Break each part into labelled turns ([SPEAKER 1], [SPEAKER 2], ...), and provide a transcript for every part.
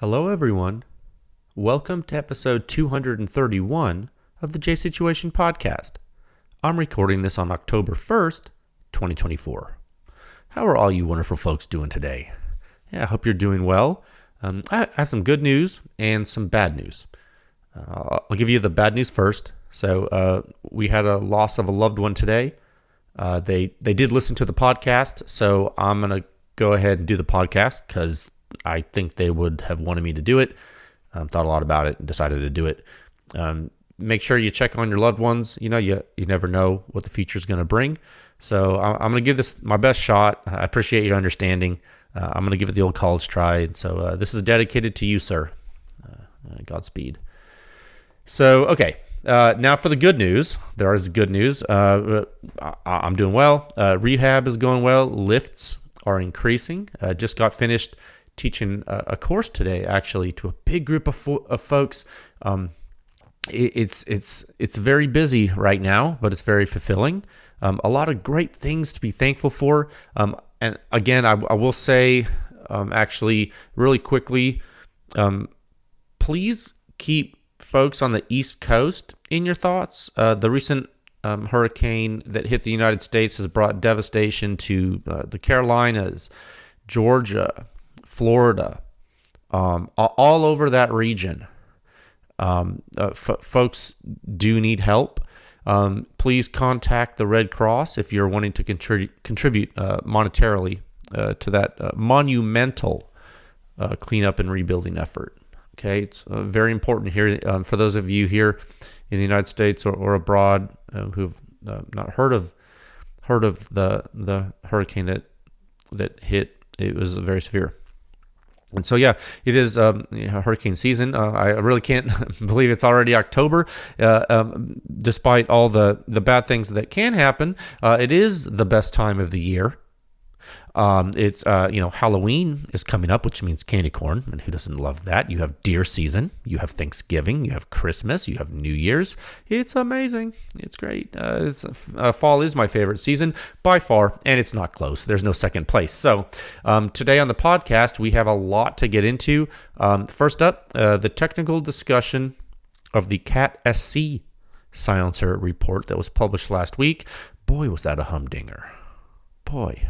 [SPEAKER 1] Hello, everyone. Welcome to episode 231 of the J Situation Podcast. I'm recording this on October 1st, 2024. How are all you wonderful folks doing today? Yeah, I hope you're doing well. I have some good news and some bad news. I'll give you the bad news first. So we had a loss of a loved one today. They did listen to the podcast, so I'm going to go ahead and do the podcast because I think they would have wanted me to do it. Thought a lot about it and decided to do it. Make sure you check on your loved ones. You know, you never know what the future is going to bring. So I'm going to give this my best shot. I appreciate your understanding. I'm going to give it the old college try. And so this is dedicated to you, sir. Godspeed. So, okay. Now for the good news. There is good news. I'm doing well. Rehab is going well. Lifts are increasing. Just got finished teaching a course today, actually, to a big group of folks. It's very busy right now, but it's very fulfilling. A lot of great things to be thankful for. And again, I will say, actually, really quickly, please keep folks on the East Coast in your thoughts. The recent hurricane that hit the United States has brought devastation to the Carolinas, Georgia, Florida, all over that region. Folks do need help. Please contact the Red Cross if you're wanting to contribute monetarily to that monumental cleanup and rebuilding effort. Okay, it's very important here for those of you here in the United States or abroad who've not heard of the hurricane that hit. It was very severe. And so, yeah, it is hurricane season. I really can't believe it's already October. Despite all the bad things that can happen, it is the best time of the year. It's Halloween is coming up, which means candy corn, and who doesn't love that? You have deer season, you have Thanksgiving, you have Christmas, you have New Year's. It's amazing. It's great. Fall is my favorite season by far, and it's not close. There's no second place. So today on the podcast, we have a lot to get into. First up, the technical discussion of the CAT SC silencer report that was published last week. Boy, was that a humdinger. Boy.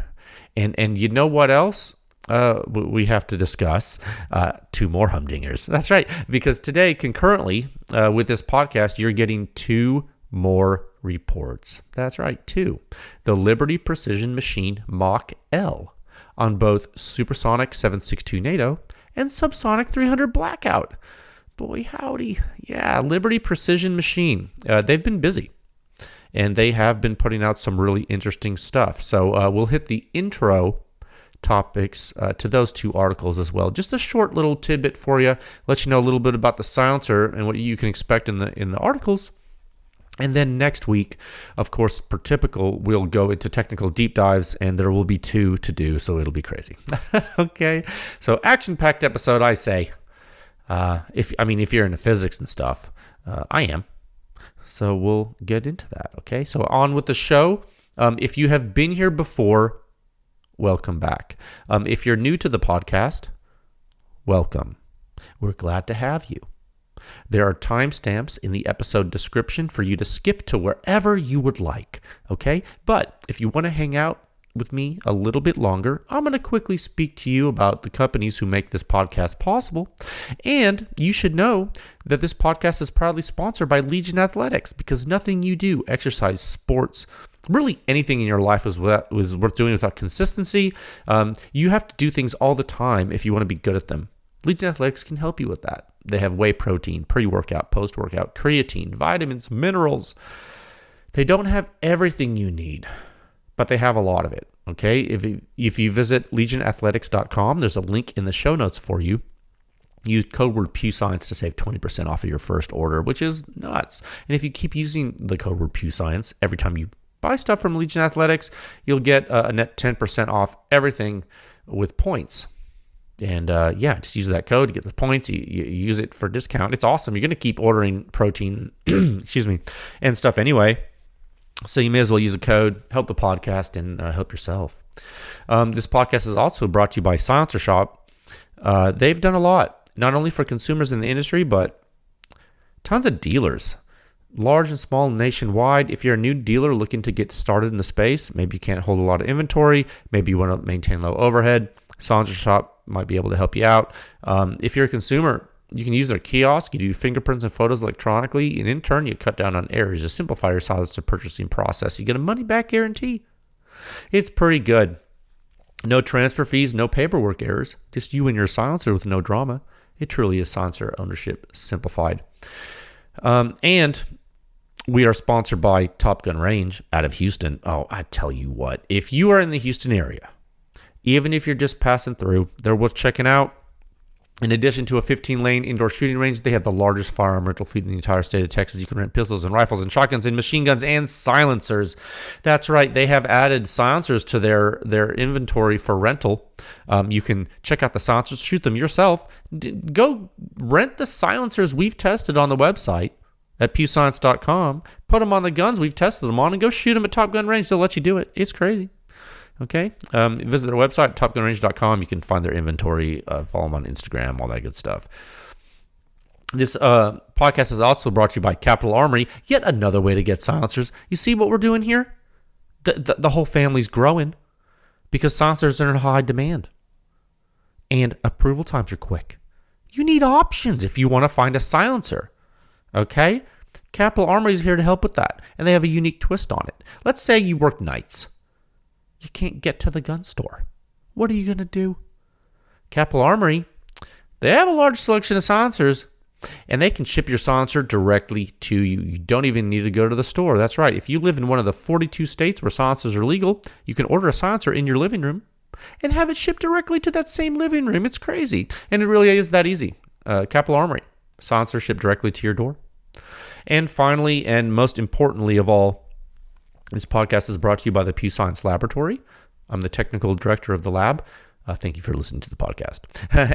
[SPEAKER 1] And you know what else we have to discuss? Two more humdingers. That's right, because today, concurrently with this podcast, you're getting two more reports. That's right, two. The Liberty Precision Machine Mach-L on both supersonic 762 NATO and subsonic 300 blackout. Boy, howdy. Yeah, Liberty Precision Machine. They've been busy. And they have been putting out some really interesting stuff. So we'll hit the intro topics to those two articles as well. Just a short little tidbit for you, let you know a little bit about the silencer and what you can expect in the articles. And then next week, of course, per typical, we'll go into technical deep dives, and there will be two to do, so it'll be crazy. Okay, so action-packed episode, I say. If you're into physics and stuff, I am. So we'll get into that, okay? So on with the show. If you have been here before, welcome back. If you're new to the podcast, welcome. We're glad to have you. There are timestamps in the episode description for you to skip to wherever you would like, okay? But if you want to hang out with me a little bit longer, I'm going to quickly speak to you about the companies who make this podcast possible. And you should know that this podcast is proudly sponsored by Legion Athletics, because nothing you do, exercise, sports, really anything in your life is worth doing without consistency. You have to do things all the time if you want to be good at them. Legion Athletics can help you with that. They have whey protein, pre-workout, post-workout, creatine, vitamins, minerals. They don't have everything you need, but they have a lot of it, okay? If you visit legionathletics.com, there's a link in the show notes for you. Use code word PewScience to save 20% off of your first order, which is nuts. And if you keep using the code word PewScience every time you buy stuff from Legion Athletics, you'll get a net 10% off everything with points. And just use that code to get the points. You use it for discount. It's awesome. You're going to keep ordering protein, and stuff anyway. So you may as well use a code, help the podcast, and help yourself. This podcast is also brought to you by Silencer Shop. They've done a lot. not only for consumers in the industry, but tons of dealers, large and small, nationwide. If you're a new dealer looking to get started in the space, maybe you can't hold a lot of inventory, maybe you want to maintain low overhead, Silencer Shop might be able to help you out. If you're a consumer, you can use their kiosk. You do fingerprints and photos electronically, and in turn, you cut down on errors. You simplify your silencer purchasing process. You get a money-back guarantee. It's pretty good. No transfer fees, no paperwork errors. Just you and your silencer with no drama. It truly is silencer ownership simplified. And we are sponsored by Top Gun Range out of Houston. Oh, I tell you what, if you are in the Houston area, even if you're just passing through, they're worth checking out. In addition to a 15-lane indoor shooting range, they have the largest firearm rental fleet in the entire state of Texas. You can rent pistols and rifles and shotguns and machine guns and silencers. That's right. They have added silencers to their inventory for rental. You can check out the silencers, shoot them yourself. Go rent the silencers we've tested on the website at pewscience.com. Put them on the guns we've tested them on and go shoot them at Top Gun Range. They'll let you do it. It's crazy. Okay, visit their website, topgunrange.com. You can find their inventory, follow them on Instagram, all that good stuff. This podcast is also brought to you by Capital Armory, yet another way to get silencers. You see what we're doing here? The whole family's growing because silencers are in high demand. And approval times are quick. You need options if you want to find a silencer. Okay? Capital Armory is here to help with that, and they have a unique twist on it. Let's say you work nights. You can't get to the gun store. What are you going to do? Capital Armory, they have a large selection of silencers, and they can ship your silencer directly to you. You don't even need to go to the store. That's right. If you live in one of the 42 states where silencers are legal, you can order a silencer in your living room and have it shipped directly to that same living room. It's crazy. And it really is that easy. Capital Armory, silencer shipped directly to your door. And finally, and most importantly of all, this podcast is brought to you by the Pew Science Laboratory. I'm the technical director of the lab. Thank you for listening to the podcast.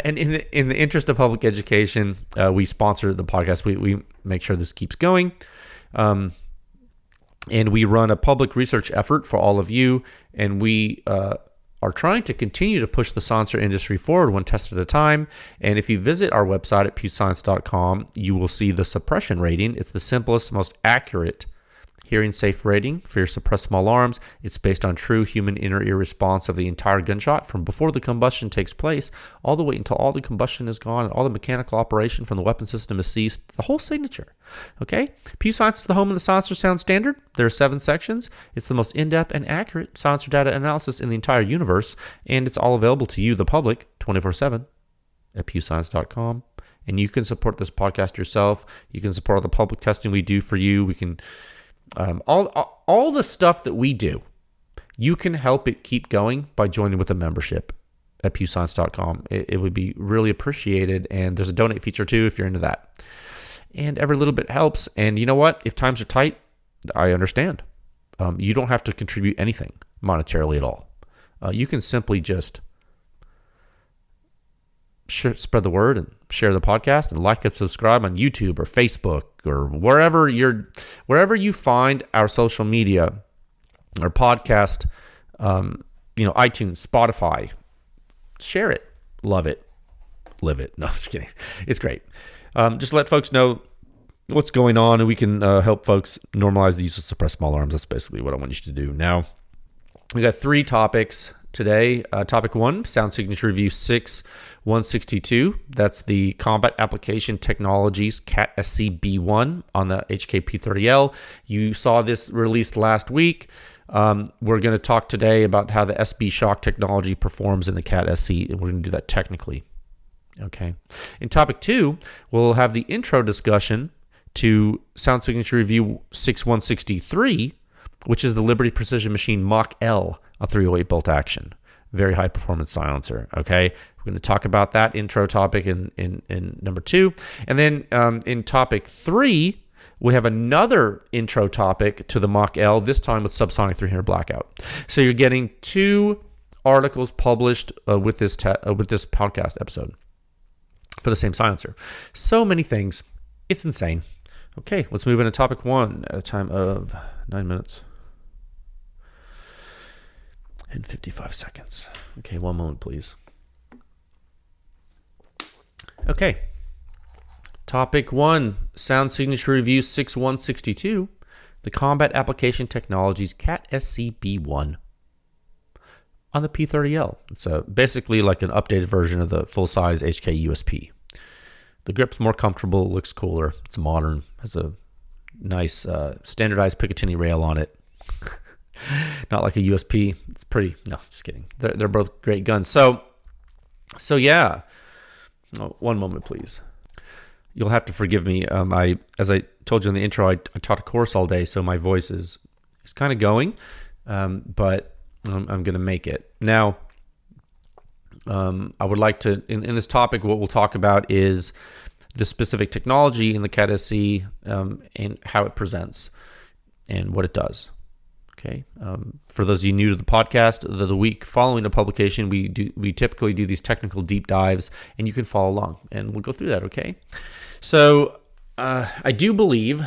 [SPEAKER 1] And in the interest of public education, we sponsor the podcast. We make sure this keeps going. And we run a public research effort for all of you. And we are trying to continue to push the silencer industry forward one test at a time. And if you visit our website at pewscience.com, you will see the suppression rating. It's the simplest, most accurate hearing safe rating for your suppressed small arms. It's based on true human inner ear response of the entire gunshot from before the combustion takes place all the way until all the combustion is gone and all the mechanical operation from the weapon system is ceased. The whole signature. Okay? Pew Science is the home of the silencer sound standard. There are 7 sections. It's the most in-depth and accurate silencer data analysis in the entire universe, and it's all available to you, the public, 24/7 at pewscience.com. And you can support this podcast yourself. You can support all the public testing we do for you. We can all the stuff that we do, you can help it keep going by joining with a membership at pewscience.com. It would be really appreciated, and there's a donate feature too if you're into that. And every little bit helps. And you know what? If times are tight, I understand. You don't have to contribute anything monetarily at all. You can simply just spread the word and share the podcast and like and subscribe on YouTube or Facebook or wherever you find our social media or podcast, iTunes, Spotify. Share it, love it, live it. No, I'm just kidding. It's great. Just let folks know what's going on, and we can help folks normalize the use of suppressed small arms. That's basically what I want you to do. Now, we got 3 topics today. Topic 1, Sound Signature Review 6-162. That's the Combat Application Technologies CAT SC-B1 on the HK P30L. You saw this released last week. We're going to talk today about how the SB shock technology performs in the CAT SC, and we're going to do that technically. Okay. In topic 2, we'll have the intro discussion to Sound Signature Review 6-163, which is the Liberty Precision Machine Mach-L, a 308 bolt action. Very high performance silencer. Okay. We're going to talk about that intro topic in number 2. And then in topic 3, we have another intro topic to the Mach-L, this time with subsonic 300 blackout. So you're getting 2 articles published with this podcast episode for the same silencer. So many things. It's insane. Okay, let's move into topic 1 at a time of 9 minutes and 55 seconds. Okay, one moment, please. Okay. Topic 1, Sound Signature Review 6162, the Combat Application Technologies CAT SC-B1 on the P30L. It's basically like an updated version of the full-size HK USP. The grip's more comfortable, looks cooler, it's modern, has a nice standardized Picatinny rail on it. Not like a USP. It's pretty. No, just kidding. They're both great guns. So yeah. Oh, one moment, please. You'll have to forgive me. As I told you in the intro, I taught a course all day, so my voice is kind of going, but I'm going to make it. Now, I would like to, in this topic, what we'll talk about is the specific technology in the CAT SC and how it presents and what it does. Okay. For those of you new to the podcast, the week following the publication, we typically do these technical deep dives, and you can follow along, and we'll go through that. Okay. So I do believe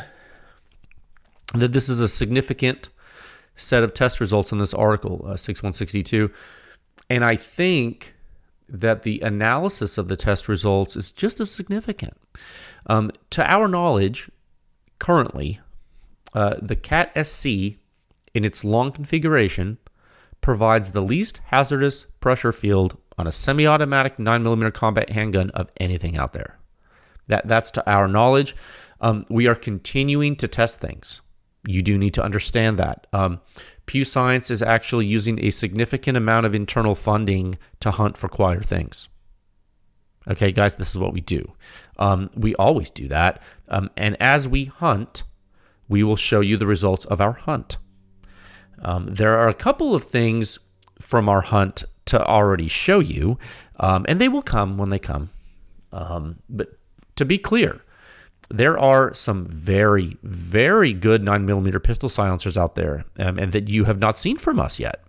[SPEAKER 1] that this is a significant set of test results in this article, 6162, and I think that the analysis of the test results is just as significant. To our knowledge, currently, the CAT SC in its long configuration provides the least hazardous pressure field on a semi-automatic 9mm combat handgun of anything out there. That's to our knowledge. We are continuing to test things. You do need to understand that. Pew Science is actually using a significant amount of internal funding to hunt for quieter things. Okay, guys, this is what we do. We always do that. And as we hunt, we will show you the results of our hunt. There are a couple of things from our hunt to already show you, and they will come when they come. But to be clear, there are some very, very good 9mm pistol silencers out there, and that you have not seen from us yet.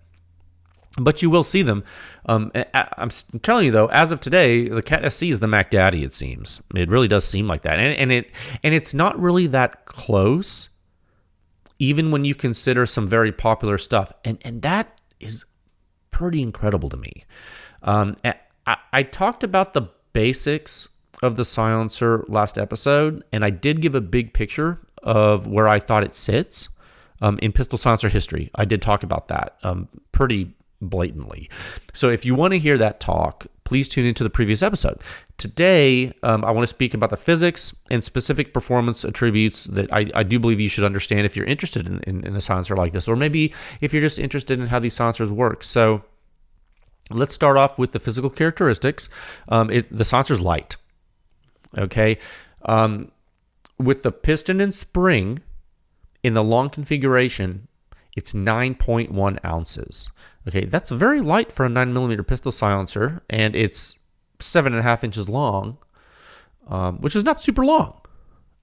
[SPEAKER 1] But you will see them. I'm telling you, though, as of today, the CAT SC is the Mac Daddy, it seems. It really does seem like that. And it's not really that close, even when you consider some very popular stuff. And that is pretty incredible to me. I talked about the basics of the silencer last episode, and I did give a big picture of where I thought it sits in pistol silencer history. I did talk about that pretty blatantly. So if you want to hear that talk, please tune into the previous episode. Today, I want to speak about the physics and specific performance attributes that I do believe you should understand if you're interested in a silencer like this, or maybe if you're just interested in how these silencers work. So let's start off with the physical characteristics. The silencer's light. Okay. With the piston and spring in the long configuration, it's 9.1 ounces. Okay, that's very light for a 9mm pistol silencer, and it's 7.5 inches long, which is not super long.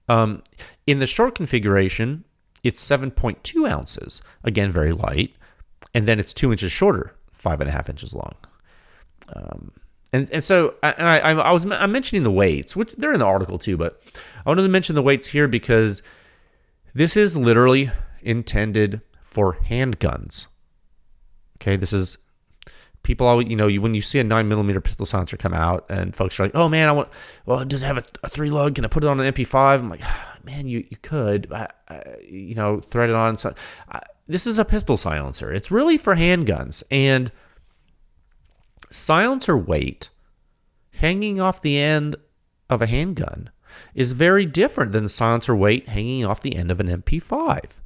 [SPEAKER 1] In the short configuration, it's 7.2 ounces. Again, very light. And then it's 2 inches shorter, 5.5 inches long. So I'm mentioning the weights, which they're in the article too, but I wanted to mention the weights here because this is literally intended for handguns. Okay, this is people always, when you see a 9mm pistol silencer come out, and folks are like, "Oh man, does it have a 3-lug? Can I put it on an MP5?" I'm like, man, you could, thread it on. So, this is a pistol silencer. It's really for handguns, and silencer weight hanging off the end of a handgun is very different than silencer weight hanging off the end of an MP5.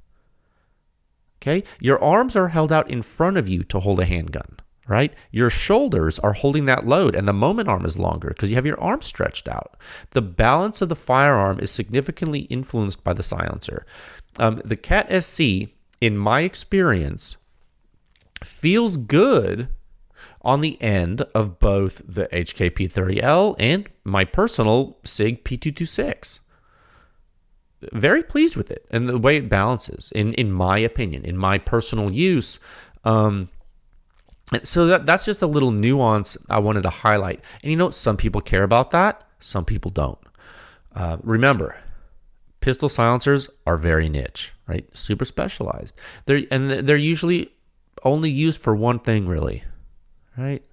[SPEAKER 1] Okay, your arms are held out in front of you to hold a handgun, right? Your shoulders are holding that load, and the moment arm is longer because you have your arms stretched out. The balance of the firearm is significantly influenced by the silencer. The CAT SC, in my experience, feels good on the end of both the HK P30L and my personal SIG P226. Very pleased with it and the way it balances, in my opinion, in my personal use. So that's just a little nuance I wanted to highlight. And some people care about that, some people don't. Remember, pistol silencers are very niche, right? Super specialized. They're usually only used for one thing, really, right?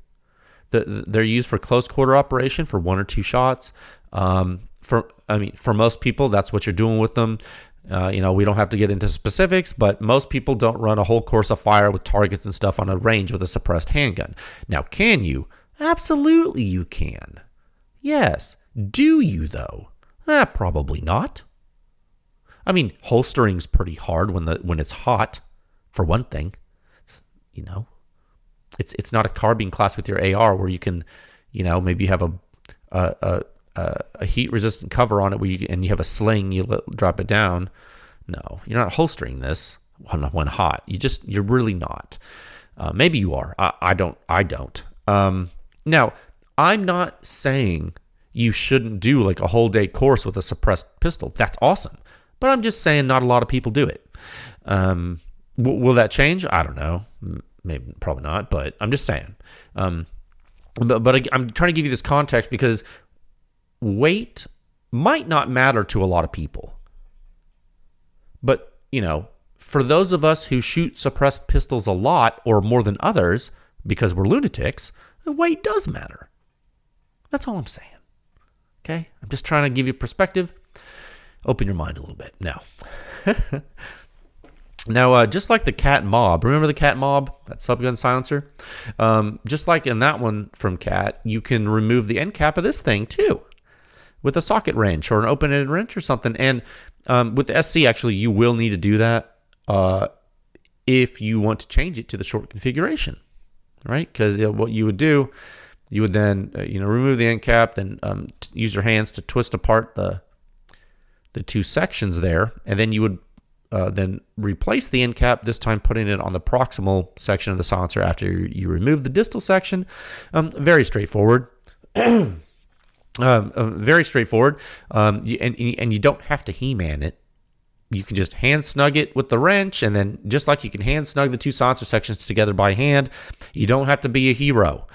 [SPEAKER 1] They're used for close quarter operation for 1 or 2 shots. For most people, that's what you're doing with them. We don't have to get into specifics, but most people don't run a whole course of fire with targets and stuff on a range with a suppressed handgun. Now, can you? Absolutely you can. Yes. Do you, though? Probably not. I mean, holstering's pretty hard when it's hot, for one thing. It's not a carbine class with your AR where you can, maybe have a heat-resistant cover on it and you have a sling, drop it down. No, you're not holstering this when hot. You're really not. Maybe you are. I don't. Now, I'm not saying you shouldn't do like a whole day course with a suppressed pistol. That's awesome. But I'm just saying not a lot of people do it. Will that change? I don't know. Maybe, probably not, but I'm just saying. But I'm trying to give you this context because weight might not matter to a lot of people. But, for those of us who shoot suppressed pistols a lot or more than others because we're lunatics, weight does matter. That's all I'm saying. Okay? I'm just trying to give you perspective. Open your mind a little bit. Now, just like the Cat Mob, remember the Cat Mob, that subgun silencer? Just like in that one from Cat, you can remove the end cap of this thing too with a socket wrench or an open-ended wrench or something. And with the SC, actually, you will need to do that if you want to change it to the short configuration, right? Because what you would do, you would then remove the end cap, then use your hands to twist apart the 2 sections there, and then you would then replace the end cap, this time putting it on the proximal section of the silencer after you remove the distal section. Very straightforward. Very straightforward. And you don't have to He-Man it. You can just hand snug it with the wrench, and then just like you can hand snug the 2 silencer sections together by hand, you don't have to be a hero.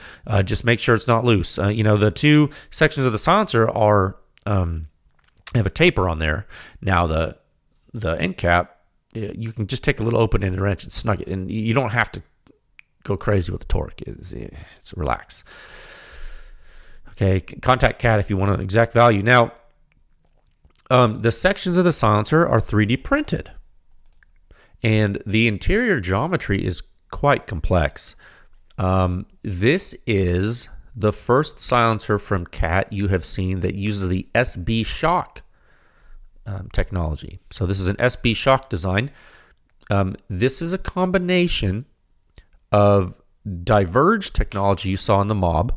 [SPEAKER 1] Just make sure it's not loose. The 2 sections of the silencer are have a taper on there. Now the end cap, you can just take a little open-ended wrench and snug it, and you don't have to go crazy with the torque. It's relax. Okay, contact Cat if you want an exact value. Now, the sections of the silencer are 3D printed, and the interior geometry is quite complex. This is the first silencer from Cat you have seen that uses the SB shock technology. So this is an SB shock design. This is a combination of diverge technology you saw in the Mob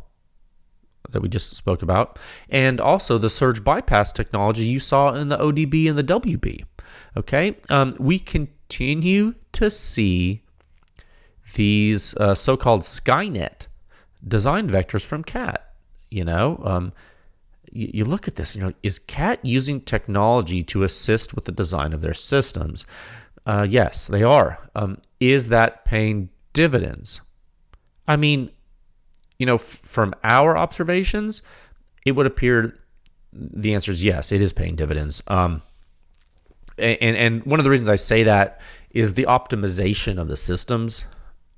[SPEAKER 1] that we just spoke about, and also the surge bypass technology you saw in the ODB and the WB. Okay, we continue to see these so-called Skynet design vectors from Cat. You look at this, is Cat using technology to assist with the design of their systems? Yes, they are. Is that paying dividends? I mean, from our observations, it would appear the answer is yes, it is paying dividends. And one of the reasons I say that is the optimization of the systems.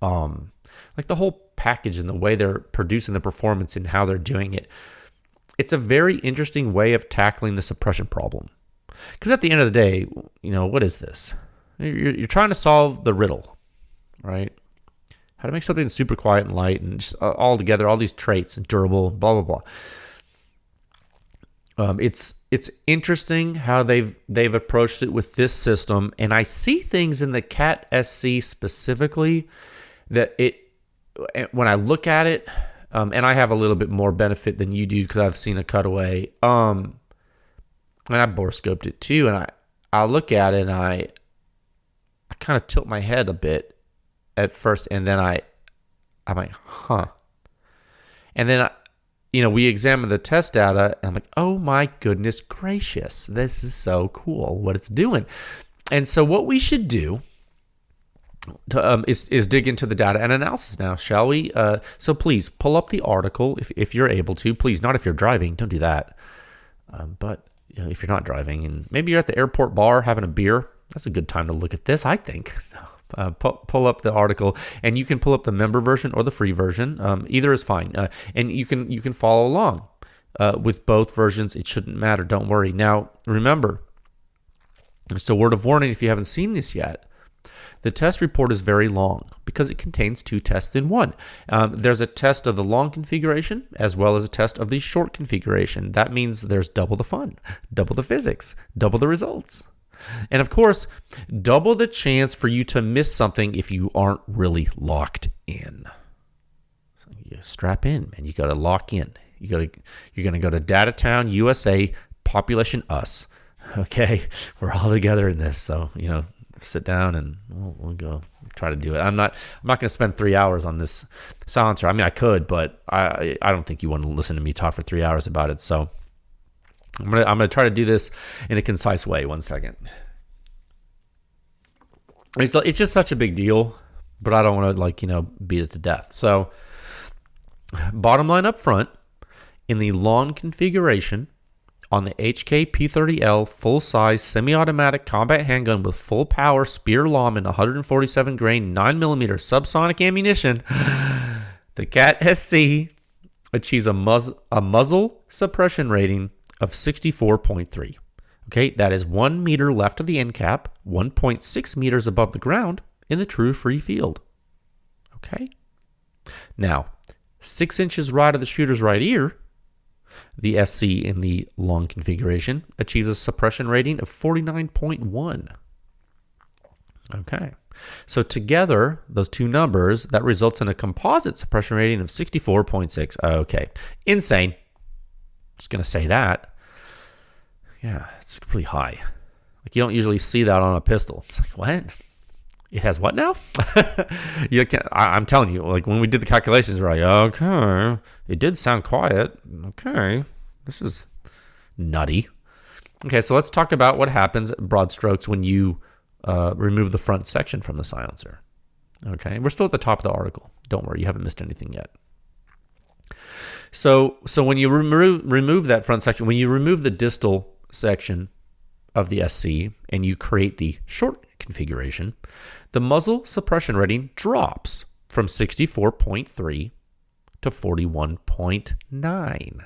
[SPEAKER 1] Like the whole package and the way they're producing the performance and how they're doing it. It's a very interesting way of tackling the suppression problem. Because at the end of the day, what is this? You're trying to solve the riddle, right? How to make something super quiet and light and just all together, all these traits and durable, blah, blah, blah. It's interesting how they've approached it with this system. And I see things in the Cat SC specifically that when I look at it, and I have a little bit more benefit than you do because I've seen a cutaway. And I bore scoped it too. And I look at it and I kind of tilt my head a bit at first. And then I'm like, huh. And then, we examine the test data and I'm like, oh my goodness gracious. This is so cool what it's doing. And so what we should do is dig into the data and analysis now, shall we? So please pull up the article if you're able to. Please, not if you're driving. Don't do that. But if you're not driving and maybe you're at the airport bar having a beer, that's a good time to look at this, I think. pull up the article, and you can pull up the member version or the free version. Either is fine, and you can follow along with both versions. It shouldn't matter. Don't worry. Now, remember, just a word of warning if you haven't seen this yet. The test report is very long because it contains 2 tests in one. There's a test of the long configuration as well as a test of the short configuration. That means there's double the fun, double the physics, double the results. And of course, double the chance for you to miss something if you aren't really locked in. So you strap in, man. You got to lock in. You're going to go to Datatown, USA, population us. Okay, we're all together in this. So, sit down and we'll go try to do it. I'm not going to spend 3 hours on this silencer. I mean, I could, but I don't think you want to listen to me talk for 3 hours about it. So I'm gonna try to do this in a concise way. 1 second. It's just such a big deal, but I don't want to beat it to death. So bottom line up front, in the long configuration, on the HK P30L full-size semi-automatic combat handgun with full power Spear Lawman 147 grain 9mm subsonic ammunition, the Cat SC achieves a muzzle suppression rating of 64.3. Okay, that is 1 meter left of the end cap, 1.6 meters above the ground in the true free field. Okay, now 6 inches right of the shooter's right ear, the SC in the long configuration achieves a suppression rating of 49.1. Okay, so together, those two numbers, that results in a composite suppression rating of 64.6. Okay, insane. Just going to say that. Yeah, it's pretty high. Like, you don't usually see that on a pistol. It's like, what? It has what now? I'm telling you, like, when we did the calculations, we're like, okay, it did sound quiet. Okay, this is nutty. Okay, so let's talk about what happens, broad strokes, when you remove the front section from the silencer. Okay, we're still at the top of the article. Don't worry, you haven't missed anything yet. So when you remove that front section, when you remove the distal section of the SC and you create the short configuration, the muzzle suppression rating drops from 64.3 to 41.9.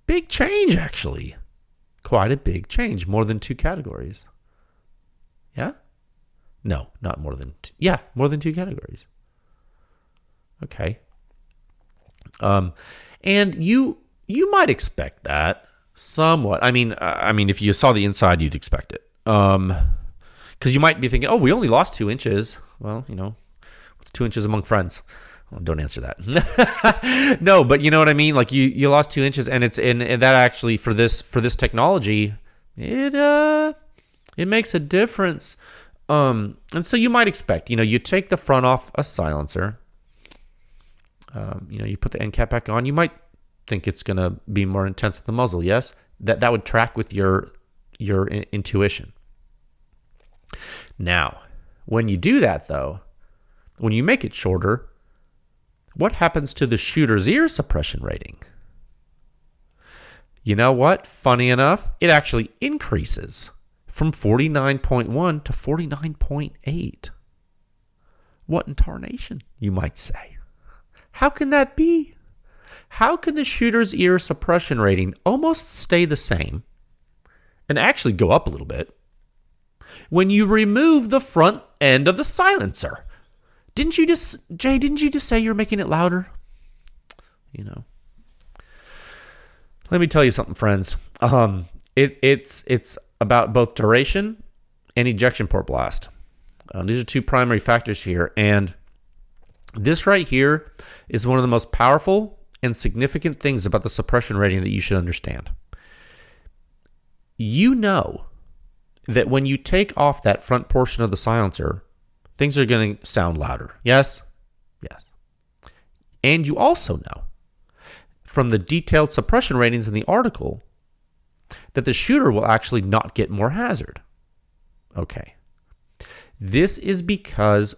[SPEAKER 1] Big change, actually. Quite a big change. More than 2 categories. Yeah? No, not more than 2. Yeah, more than 2 categories. Okay. And you might expect that somewhat. I mean, if you saw the inside, you'd expect it. Because you might be thinking, oh, we only lost 2 inches. Well, what's 2 inches among friends? Well, don't answer that. No, but you know what I mean. Like you lost 2 inches, and that actually for this technology, it makes a difference. And so you might expect, you take the front off a silencer. You put the end cap back on. You might think it's going to be more intense at the muzzle. Yes, that would track with your intuition. Now, when you do that, though, when you make it shorter, what happens to the shooter's ear suppression rating? You know what? Funny enough, it actually increases from 49.1 to 49.8. What in tarnation, you might say? How can that be? How can the shooter's ear suppression rating almost stay the same and actually go up a little bit when you remove the front end of the silencer? Didn't you just say you're making it louder? Let me tell you something, friends. It's about both duration and ejection port blast. These are 2 primary factors here, and this right here is one of the most powerful and significant things about the suppression rating that you should understand. You know that when you take off that front portion of the silencer, things are going to sound louder. Yes? Yes. And you also know from the detailed suppression ratings in the article that the shooter will actually not get more hazard. Okay. This is because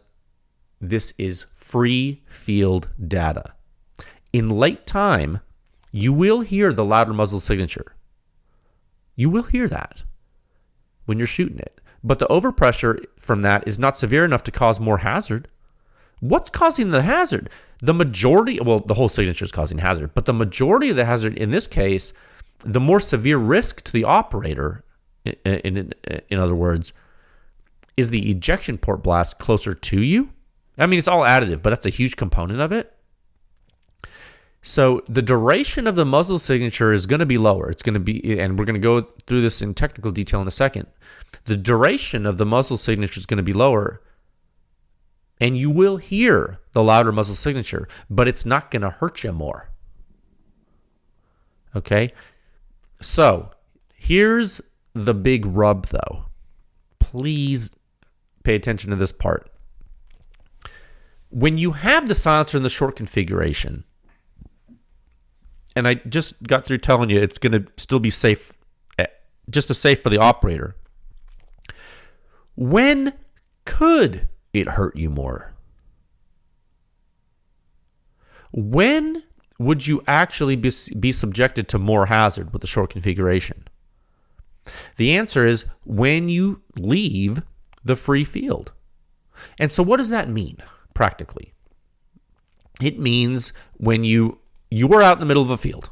[SPEAKER 1] this is free field data. In late time, you will hear the louder muzzle signature. You will hear that when you're shooting it. but the overpressure from that is not severe enough to cause more hazard. What's causing the hazard? The majority, well, the whole signature is causing hazard, but the majority of the hazard in this case, the more severe risk to the operator, in other words, is the ejection port blast closer to you. I mean, it's all additive, but that's a huge component of it. So the duration of the muzzle signature is going to be lower. It's going to be, and we're going to go through this in technical detail in a second. The duration of the muzzle signature is going to be lower, and you will hear the louder muzzle signature, but it's not going to hurt you more. Okay? So here's the big rub, though. Please pay attention to this part. When you have the silencer in the short configuration, and I just got through telling you it's going to still be safe, just as safe for the operator, when could it hurt you more? When would you actually be subjected to more hazard with the short configuration? The answer is when you leave the free field. And so what does that mean practically? It means when you are out in the middle of a field,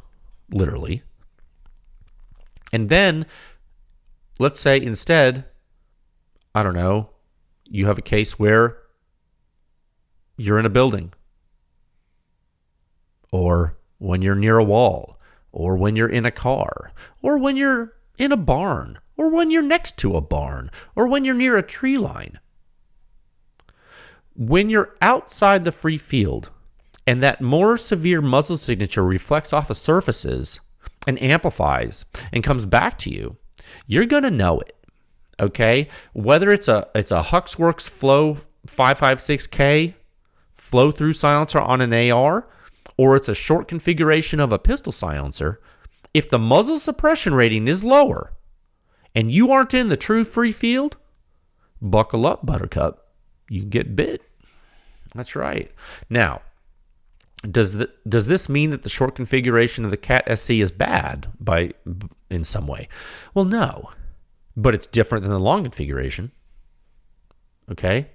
[SPEAKER 1] literally, and then let's say instead, I don't know, you have a case where you're in a building, or when you're near a wall, or when you're in a car, or when you're in a barn, or when you're next to a barn, or when you're near a tree line. When you're outside the free field and that more severe muzzle signature reflects off of surfaces and amplifies and comes back to you, you're going to know it. Okay? Whether it's a Huxworks Flow 556K flow through silencer on an AR, or it's a short configuration of a pistol silencer, if the muzzle suppression rating is lower and you aren't in the true free field, buckle up, Buttercup. You get bit. That's right. Now, does this mean that the short configuration of the Cat SC is bad in some way? Well, no, but it's different than the long configuration. Okay?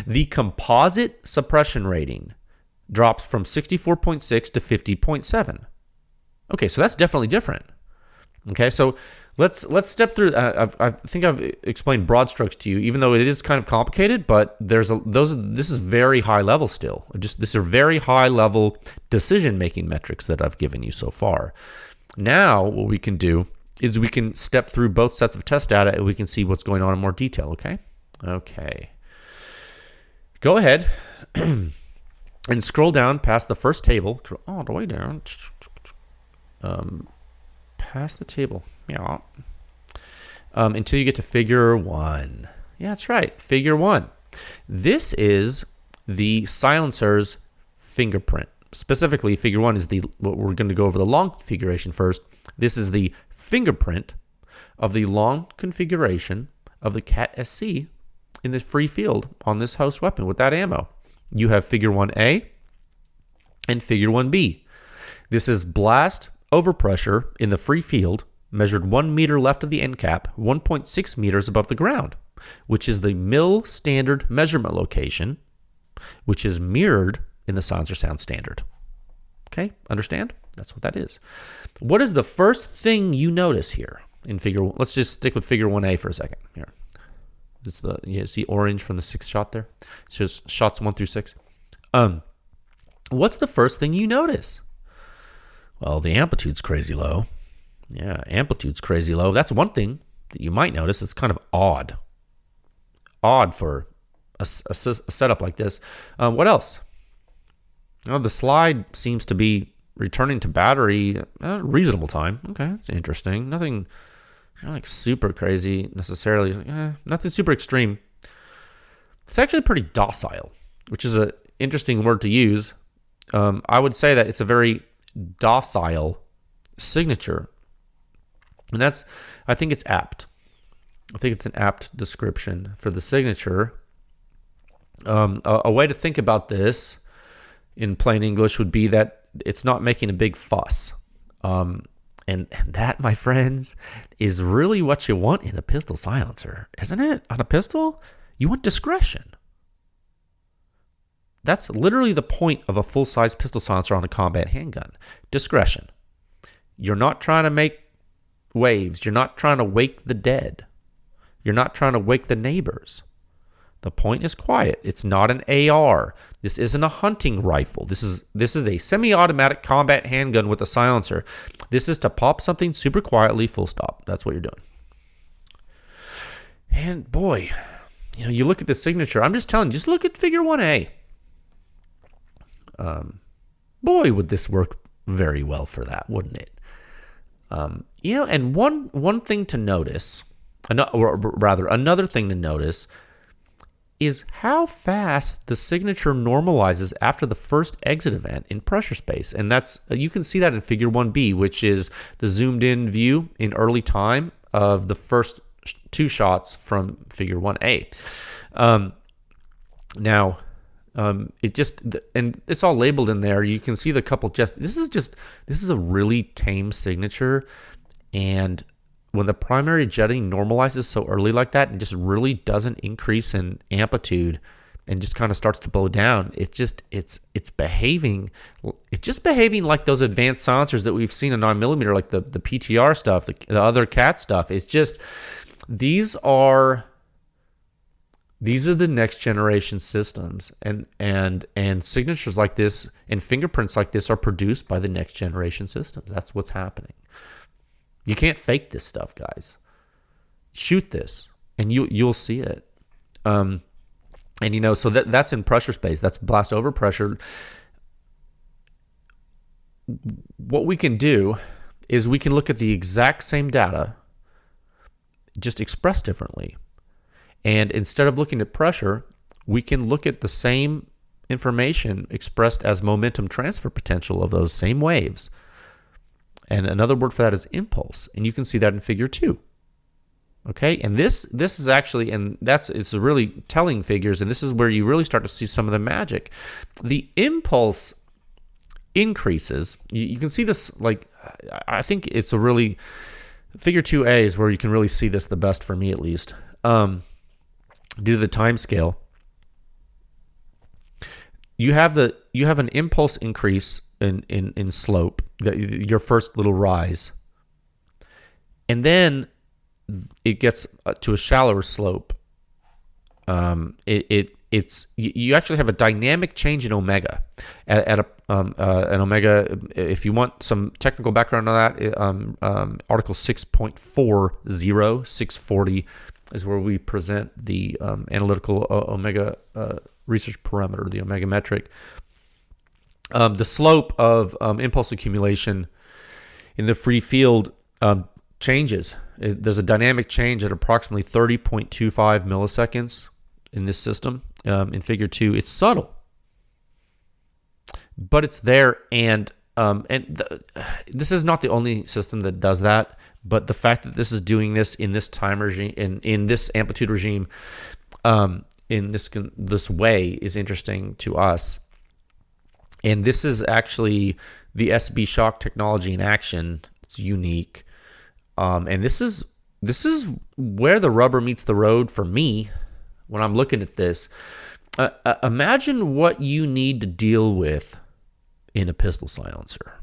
[SPEAKER 1] The composite suppression rating drops from 64.6 to 50.7. Okay, so that's definitely different. Okay, so let's step through. I think I've explained broad strokes to you, even though it is kind of complicated. But this is very high level still. These are very high level decision making metrics that I've given you so far. Now, what we can do is we can step through both sets of test data and we can see what's going on in more detail. Okay. Okay. Go ahead and scroll down past the first table, all the way down. Past the table, yeah, until you get to figure 1. Yeah, that's right, figure 1. This is the silencer's fingerprint. Specifically, figure 1 is what we're going to go over the long configuration first. This is the fingerprint of the long configuration of the Cat SC in the free field on this host weapon with that ammo. You have figure 1A and figure 1B. This is blast overpressure in the free field, measured 1 meter left of the end cap, 1.6 meters above the ground, which is the mil standard measurement location, which is mirrored in the silencer sound standard. Okay, understand? That's what that is. What is the first thing you notice here in figure 1? Let's just stick with figure 1A for a second. Here, it's see orange from the 6th shot there. It's just shots 1 through 6. What's the first thing you notice? Well, the amplitude's crazy low. Yeah, amplitude's crazy low. That's one thing that you might notice. It's kind of odd. Odd for a setup like this. What else? Oh, the slide seems to be returning to battery at a reasonable time. Okay, that's interesting. Nothing like super crazy necessarily. Nothing super extreme. It's actually pretty docile, which is an interesting word to use. I would say that it's a very docile signature, and I think it's apt. I think it's an apt description for the signature. A way to think about this in plain English would be that it's not making a big fuss. And that, my friends, is really what you want in a pistol silencer, isn't it? On a pistol, you want discretion. That's literally the point of a full-size pistol silencer on a combat handgun. Discretion. You're not trying to make waves. You're not trying to wake the dead. You're not trying to wake the neighbors. The point is quiet. It's not an AR. This isn't a hunting rifle. This is a semi-automatic combat handgun with a silencer. This is to pop something super quietly, full stop. That's what you're doing. And boy, you look at the signature. I'm just telling you, just look at figure 1A. Boy, would this work very well for that, wouldn't it? And one thing to notice, another thing to notice, is how fast the signature normalizes after the first exit event in pressure space. And you can see that in figure 1B, which is the zoomed in view in early time of the first two shots from figure 1A. And it's all labeled in there. You can see the couple this is a really tame signature. And when the primary jetting normalizes so early like that and just really doesn't increase in amplitude and just kind of starts to blow down, it's behaving like those advanced silencers that we've seen in 9mm, like the PTR stuff, the other cat stuff. It's just these are the next generation systems, and signatures like this and fingerprints like this are produced by the next generation systems. That's what's happening. You can't fake this stuff, guys. Shoot this, and you'll see it. So that's in pressure space. That's blast over pressure. What we can do is we can look at the exact same data, just expressed differently. And instead of looking at pressure, we can look at the same information expressed as momentum transfer potential of those same waves. And another word for that is impulse. And you can see that in figure 2. Okay? And this is actually, it's really telling figures, and this is where you really start to see some of the magic. The impulse increases. You can see this, I think it's a really, figure 2A is where you can really see this the best for me, at least. Due to the time scale, you have an impulse increase in slope, your first little rise, and then it gets to a shallower slope. You actually have a dynamic change in omega at an omega. If you want some technical background on that, Article 6.40, 640 is where we present the analytical omega research parameter, the omega metric. The slope of impulse accumulation in the free field changes. There's a dynamic change at approximately 30.25 milliseconds in this system. In figure 2, it's subtle, but it's there. And this is not the only system that does that. But the fact that this is doing this in this time regime, in this amplitude regime, in this way, is interesting to us. And this is actually the SB shock technology in action. It's unique, and this is where the rubber meets the road for me when I'm looking at this. Imagine what you need to deal with in a pistol silencer.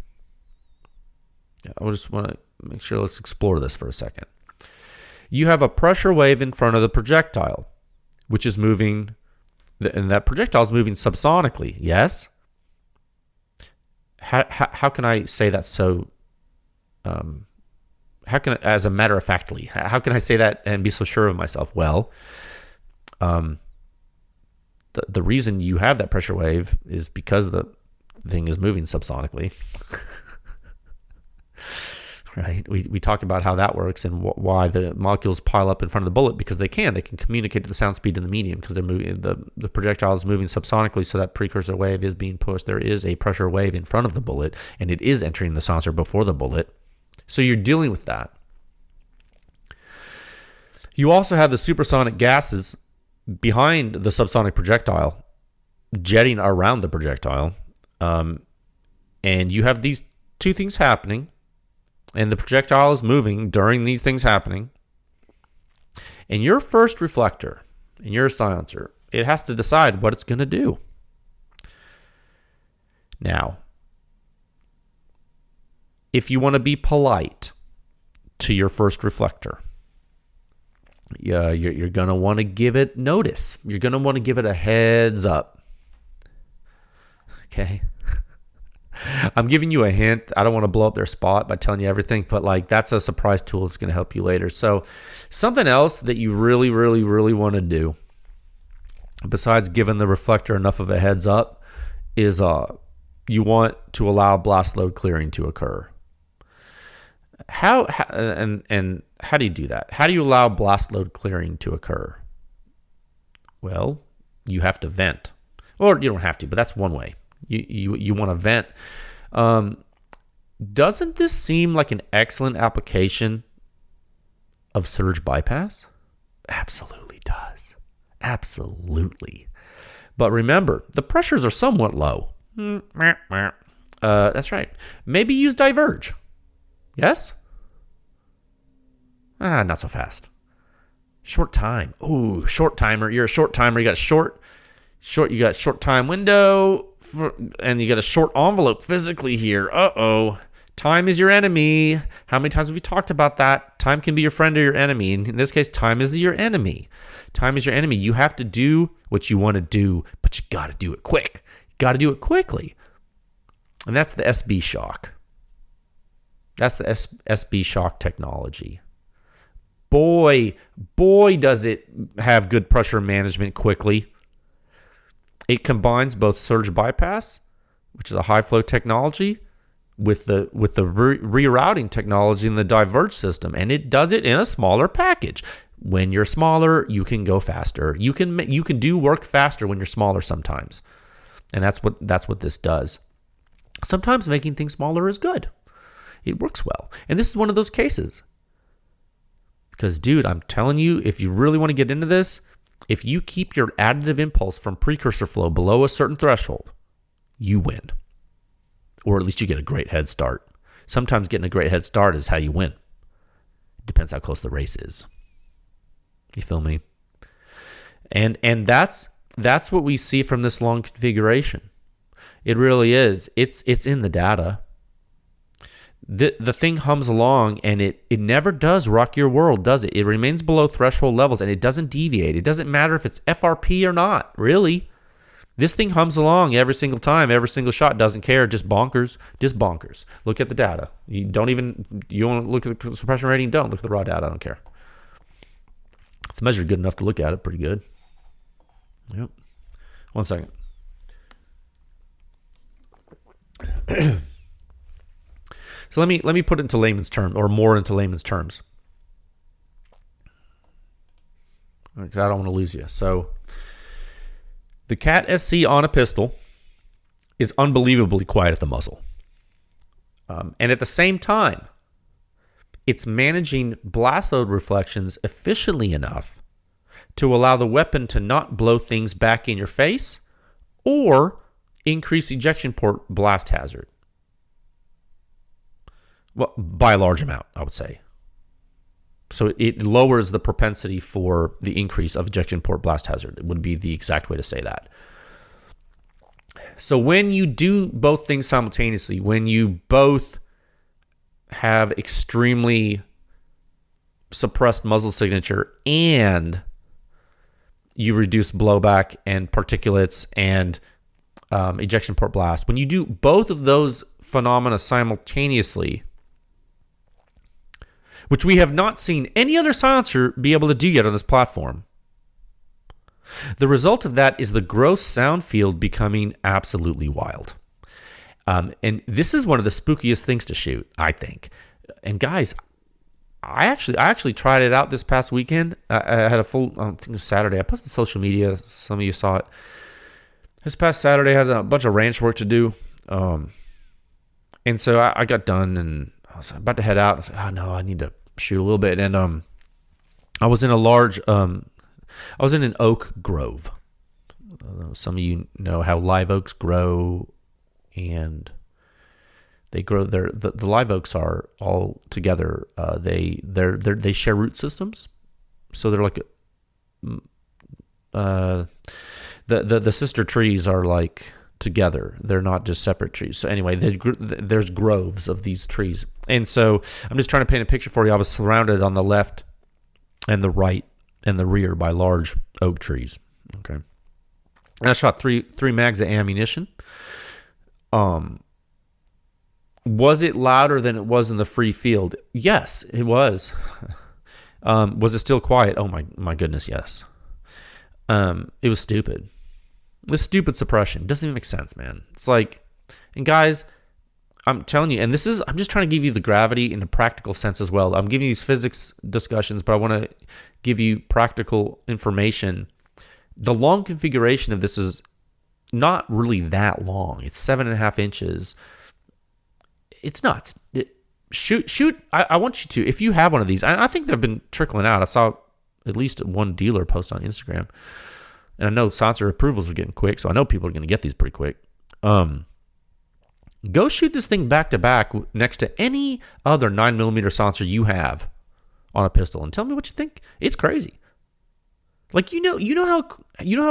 [SPEAKER 1] I just want to make sure, let's explore this for a second. You have a pressure wave in front of the projectile, which is moving, and that projectile is moving subsonically, yes? How can I say that so, as a matter of factly, how can I say that and be so sure of myself? Well, the reason you have that pressure wave is because the thing is moving subsonically. Right? We talk about how that works and why the molecules pile up in front of the bullet, because they can communicate to the sound speed in the medium, because they're moving, the projectile is moving subsonically, so that precursor wave is being pushed. There is a pressure wave in front of the bullet, and it is entering the silencer before the bullet. So you're dealing with that. You also have the supersonic gases behind the subsonic projectile jetting around the projectile, and you have these two things happening. and the projectile is moving during these things happening, and your first reflector, and you're a silencer, it has to decide what it's going to do. Now, if you want to be polite to your first reflector, you're going to want to give it notice. You're going to want to give it a heads up. Okay? I'm giving you a hint. I don't want to blow up their spot by telling you everything, but like that's a surprise tool that's going to help you later. So something else that you really, really, really want to do, besides giving the reflector enough of a heads up, is you want to allow blast load clearing to occur. How do you do that? How do you allow blast load clearing to occur? Well, you have to vent. Or you don't have to, but that's one way. You want to vent. Doesn't this seem like an excellent application of surge bypass? Absolutely does. Absolutely. But remember, the pressures are somewhat low. That's right. Maybe use diverge. Yes? Not so fast. Short time. Ooh, short timer. You're a short timer. You got short. You got short time window, and you got a short envelope physically here. Uh-oh. Time is your enemy. How many times have we talked about that? Time can be your friend or your enemy. In this case, time is your enemy. Time is your enemy. You have to do what you want to do, but you got to do it quick. You got to do it quickly. And that's the SB shock. That's the SB shock technology. Boy, does it have good pressure management quickly. It combines both surge bypass, which is a high flow technology, with the rerouting technology in the diverge system, and it does it in a smaller package. When you're smaller, you can go faster. You can do work faster when you're smaller sometimes, and that's what this does. Sometimes making things smaller is good. It works well, and this is one of those cases. Because, dude, I'm telling you, if you really want to get into this, if you keep your additive impulse from precursor flow below a certain threshold, you win. Or at least you get a great head start. Sometimes getting a great head start is how you win. It depends how close the race is. You feel me? And that's what we see from this long configuration. It really is. It's in the data. The thing hums along, and it never does rock your world, does it? It remains below threshold levels, and it doesn't deviate. It doesn't matter if it's FRP or not, really. This thing hums along every single time, every single shot, doesn't care, just bonkers. Look at the data. You want to look at the suppression rating? Don't. Look at the raw data. I don't care. It's measured good enough to look at it. Pretty good. Yep. 1 second. So let me put it into layman's terms, or more into layman's terms. I don't want to lose you. So the CAT SC on a pistol is unbelievably quiet at the muzzle. And at the same time, it's managing blast load reflections efficiently enough to allow the weapon to not blow things back in your face or increase ejection port blast hazard. Well, by a large amount, I would say. So it lowers the propensity for the increase of ejection port blast hazard. It would be the exact way to say that. So when you do both things simultaneously, when you both have extremely suppressed muzzle signature and you reduce blowback and particulates and ejection port blast, when you do both of those phenomena simultaneously, which we have not seen any other silencer be able to do yet on this platform, the result of that is the gross sound field becoming absolutely wild. And this is one of the spookiest things to shoot, I think. And guys, I actually tried it out this past weekend. I had a full, I think it was Saturday. I posted on social media. Some of you saw it. This past Saturday, I had a bunch of ranch work to do. And so I got done, and I was about to head out. I was like, oh no, I need to shoot a little bit. And I was in a large, I was in an oak grove. Some of you know how live oaks grow, and They grow the live oaks are all together. They share root systems, so they're like the sister trees are like together. They're not just separate trees. So anyway, there's groves of these trees, and so I'm just trying to paint a picture for you. I was surrounded on the left and the right and the rear by large oak trees. Okay, and I shot three mags of ammunition. Was it louder than it was in the free field? Yes, it was. Was it still quiet? Oh my goodness, yes. It was stupid. This stupid suppression doesn't even make sense, man. It's like, and guys, I'm telling you, and I'm just trying to give you the gravity in a practical sense as well. I'm giving you these physics discussions, but I want to give you practical information. The long configuration of this is not really that long. It's 7.5 inches. It's nuts. Shoot. I want you to, if you have one of these, I think they've been trickling out. I saw at least one dealer post on Instagram, and I know silencer approvals are getting quick, so I know people are going to get these pretty quick. Go shoot this thing back to back next to any other 9mm silencer you have on a pistol, and tell me what you think. It's crazy. Like you know how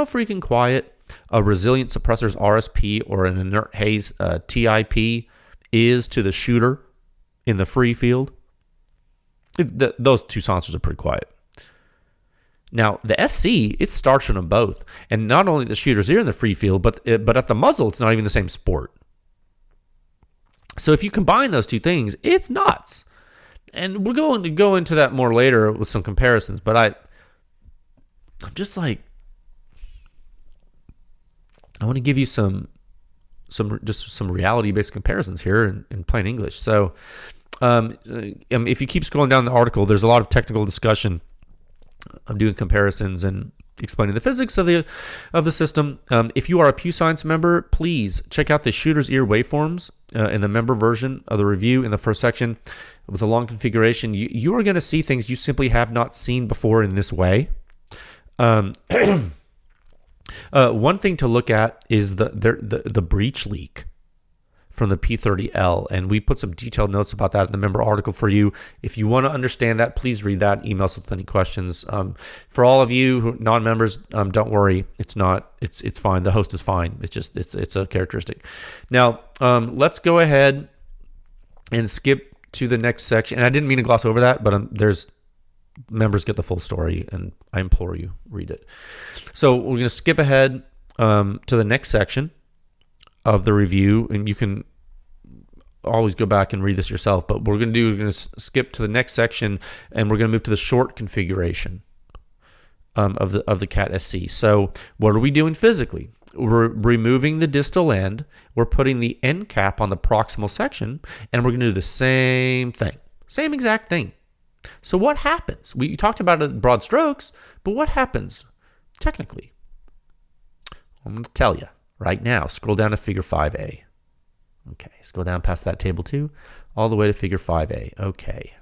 [SPEAKER 1] freaking quiet a resilient suppressor's RSP or an inert haze TIP is to the shooter in the free field. Those two silencers are pretty quiet. Now, the SC, it starts on them both. And not only the shooter's ear in the free field, but at the muzzle, it's not even the same sport. So if you combine those two things, it's nuts. And we're going to go into that more later with some comparisons, but I'm just like, I want to give you some reality-based comparisons here in plain English. So if you keep scrolling down the article, there's a lot of technical discussion. I'm doing comparisons and explaining the physics of the system. If you are a Pew Science member, please check out the shooter's ear waveforms in the member version of the review in the first section with the long configuration. You are going to see things you simply have not seen before in this way. One thing to look at is the breech leak from the P30L, and we put some detailed notes about that in the member article for you. If you want to understand that, please read that. Email us with any questions. For all of you who non-members, don't worry. It's fine. The host is fine. It's a characteristic. Now, let's go ahead and skip to the next section. And I didn't mean to gloss over that, but there's members get the full story, and I implore you, read it. So we're going to skip ahead to the next section of the review, and you can always go back and read this yourself, but we're going to skip to the next section, and we're going to move to the short configuration of the Cat SC. So what are we doing physically? We're removing the distal end, we're putting the end cap on the proximal section, and we're going to do the same exact thing. So what happens? We talked about it in broad strokes, but what happens technically? I'm going to tell you right now. Scroll down to figure 5A. Okay, scroll down past that table 2, all the way to figure 5A. Okay.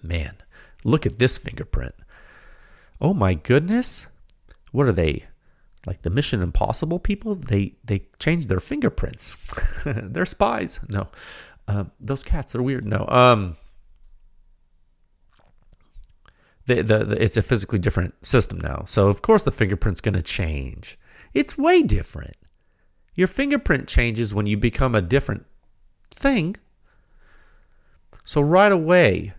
[SPEAKER 1] Man, look at this fingerprint. Oh my goodness. What are they? Like the Mission Impossible people? They changed their fingerprints. They're spies. No. Those cats are weird. No. It's a physically different system now. So, of course, the fingerprint's going to change. It's way different. Your fingerprint changes when you become a different thing. So right away,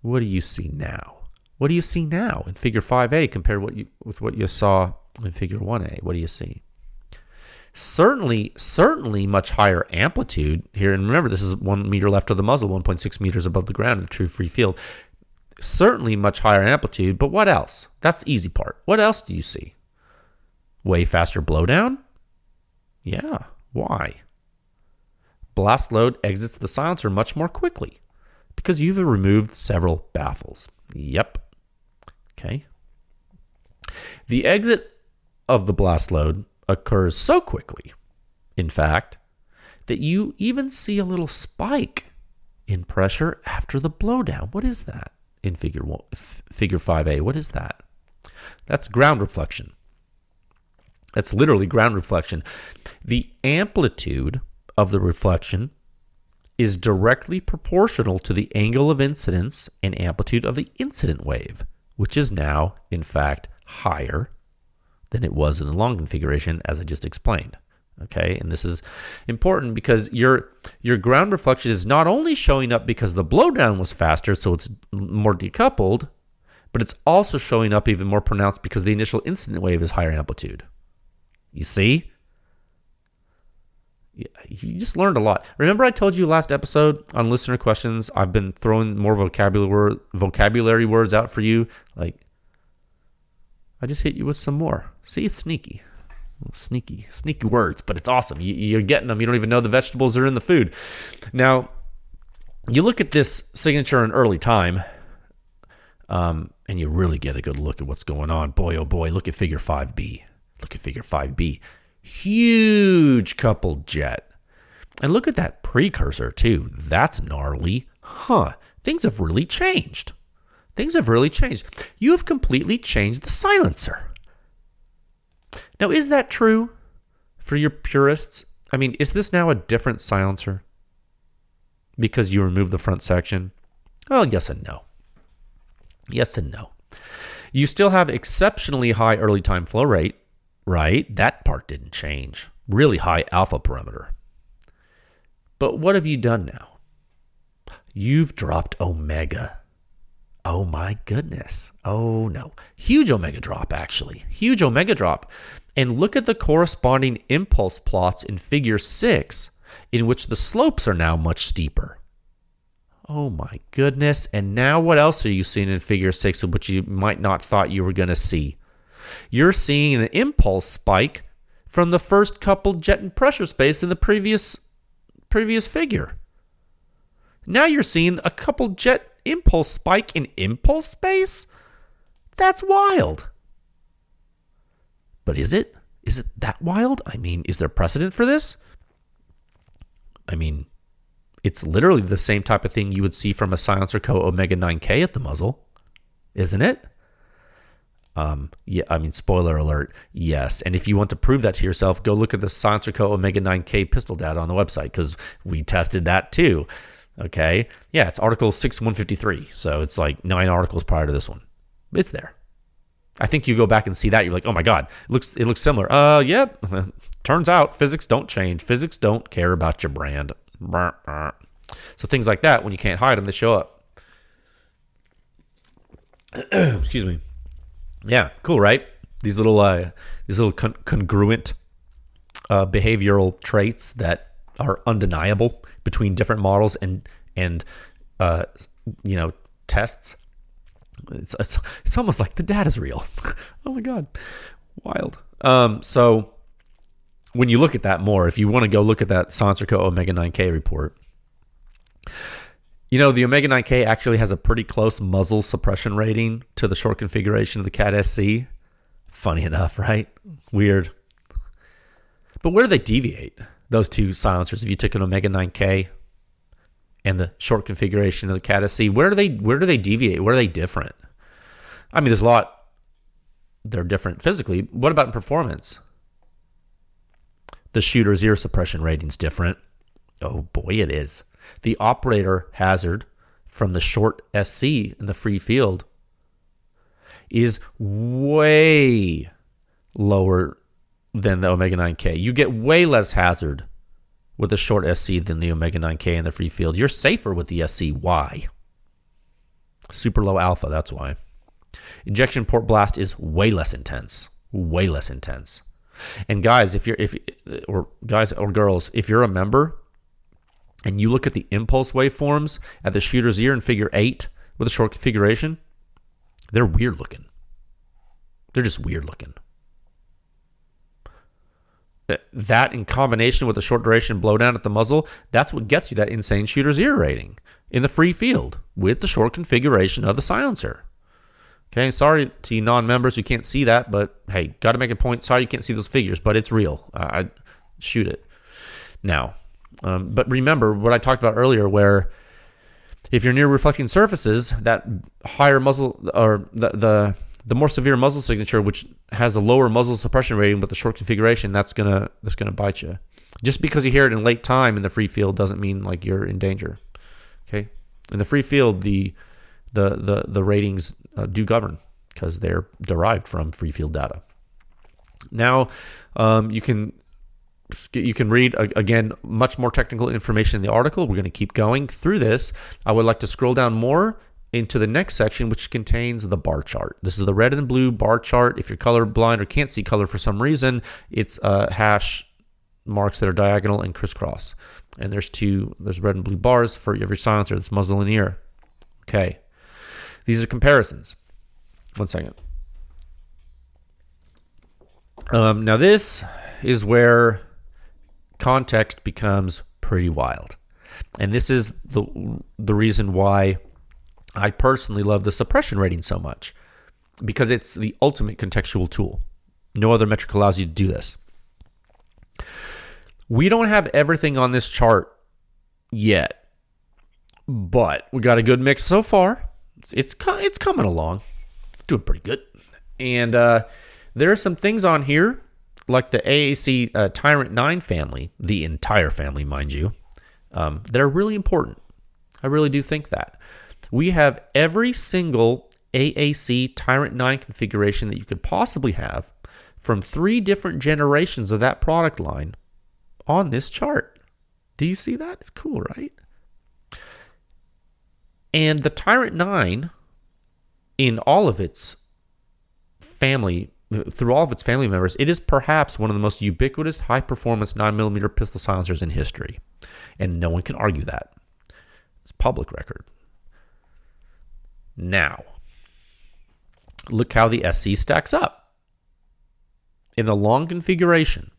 [SPEAKER 1] what do you see now? What do you see now in Figure 5A compared with what you saw in Figure 1A? What do you see? Certainly much higher amplitude here. And remember, this is 1 meter left of the muzzle, 1.6 meters above the ground in the true free field. Certainly much higher amplitude, but what else? That's the easy part. What else do you see? Way faster blowdown? Yeah, why? Blast load exits the silencer much more quickly because you've removed several baffles. Yep. Okay. The exit of the blast load occurs so quickly, in fact, that you even see a little spike in pressure after the blowdown. What is that in Figure 5A? What is that? That's ground reflection. That's literally ground reflection. The amplitude of the reflection is directly proportional to the angle of incidence and amplitude of the incident wave, which is now, in fact, higher than it was in the long configuration, as I just explained. Okay, and this is important because your ground reflection is not only showing up because the blowdown was faster, so it's more decoupled, but it's also showing up even more pronounced because the initial incident wave is higher amplitude. You see? You just learned a lot. Remember I told you last episode on listener questions, I've been throwing more vocabulary words out for you. Like, I just hit you with some more. See, it's sneaky. Sneaky words, but it's awesome. You're getting them. You don't even know the vegetables are in the food. Now, you look at this signature in early time, and you really get a good look at what's going on. Boy, oh boy, look at figure 5B. Look at figure 5B. Huge coupled jet. And look at that precursor, too. That's gnarly. Things have really changed. You have completely changed the silencer. Now, is that true for your purists? I mean, is this now a different silencer because you removed the front section? Well, yes and no. Yes and no. You still have exceptionally high early time flow rate, right? That part didn't change. Really high alpha parameter. But what have you done now? You've dropped omega. Oh my goodness. Oh no. Huge omega drop, actually. Huge omega drop. And look at the corresponding impulse plots in figure 6, in which the slopes are now much steeper. Oh my goodness. And now what else are you seeing in figure 6, which you might not thought you were going to see? You're seeing an impulse spike from the first coupled jet and pressure space in the previous figure. Now you're seeing a coupled jet impulse spike in impulse space? That's wild. But is it? Is it that wild? I mean, is there precedent for this? I mean, it's literally the same type of thing you would see from a silencer co omega 9K at the muzzle, isn't it? Yeah, I mean, spoiler alert, yes. And if you want to prove that to yourself, go look at the silencer co omega 9K pistol data on the website, because we tested that too. Okay. Yeah, it's article 6153. So it's like 9 articles prior to this one. It's there. I think you go back and see that, you're like, oh my God, it looks similar. Yep. Turns out physics don't change. Physics don't care about your brand. So things like that, when you can't hide them, they show up. Excuse me. Yeah, cool, right? These little congruent behavioral traits that are undeniable between different models and tests. It's almost like the data's real. Oh my God, wild. So when you look at that more, if you want to go look at that silencer co omega 9K report, the omega 9K actually has a pretty close muzzle suppression rating to the short configuration of the Cat SC. Funny enough, right? Weird. But where do they deviate? Those two silencers, if you took an omega 9K and the short configuration of the Cat SC, where do they deviate? Where are they different? I mean, there's a lot. They're different physically. What about in performance? The shooter's ear suppression rating's different. Oh boy, it is. The operator hazard from the short SC in the free field is way lower than the omega 9K. You get way less hazard with the short SC than the omega 9K in the free field. You're safer with the SC. Why? Super low alpha, that's why. Injection port blast is way less intense. Way less intense. And guys, guys or girls, if you're a member and you look at the impulse waveforms at the shooter's ear in figure 8 with a short configuration, they're weird looking. They're just weird looking. That in combination with the short duration blowdown at the muzzle, that's what gets you that insane shooter's ear rating in the free field with the short configuration of the silencer. Okay, sorry to you non-members who can't see that, but hey, got to make a point. Sorry you can't see those figures, but it's real. I shoot it. Now, but remember what I talked about earlier, where if you're near reflecting surfaces, that higher muzzle or the The more severe muzzle signature, which has a lower muzzle suppression rating but the short configuration, that's gonna bite you. Just because you hear it in late time in the free field doesn't mean like you're in danger. Okay, in the free field, the ratings do govern because they're derived from free field data. Now, you can read again much more technical information in the article. We're going to keep going through this. I would like to scroll down more into the next section, which contains the bar chart. This is the red and blue bar chart. If you're colorblind or can't see color for some reason, it's hash marks that are diagonal and crisscross. And there's red and blue bars for every silencer that's muzzle and ear. Okay. These are comparisons. One second. Now this is where context becomes pretty wild. And this is the reason why I personally love the suppression rating so much, because it's the ultimate contextual tool. No other metric allows you to do this. We don't have everything on this chart yet, but we got a good mix so far. It's coming along. It's doing pretty good. And there are some things on here, like the AAC Tyrant 9 family, the entire family, mind you, that are really important. I really do think that. We have every single AAC Tyrant 9 configuration that you could possibly have from 3 different generations of that product line on this chart. Do you see that? It's cool, right? And the Tyrant 9, in all of its family, through all of its family members, it is perhaps one of the most ubiquitous high-performance 9mm pistol silencers in history. And no one can argue that. It's public record. Now, look how the SC stacks up. In the long configuration,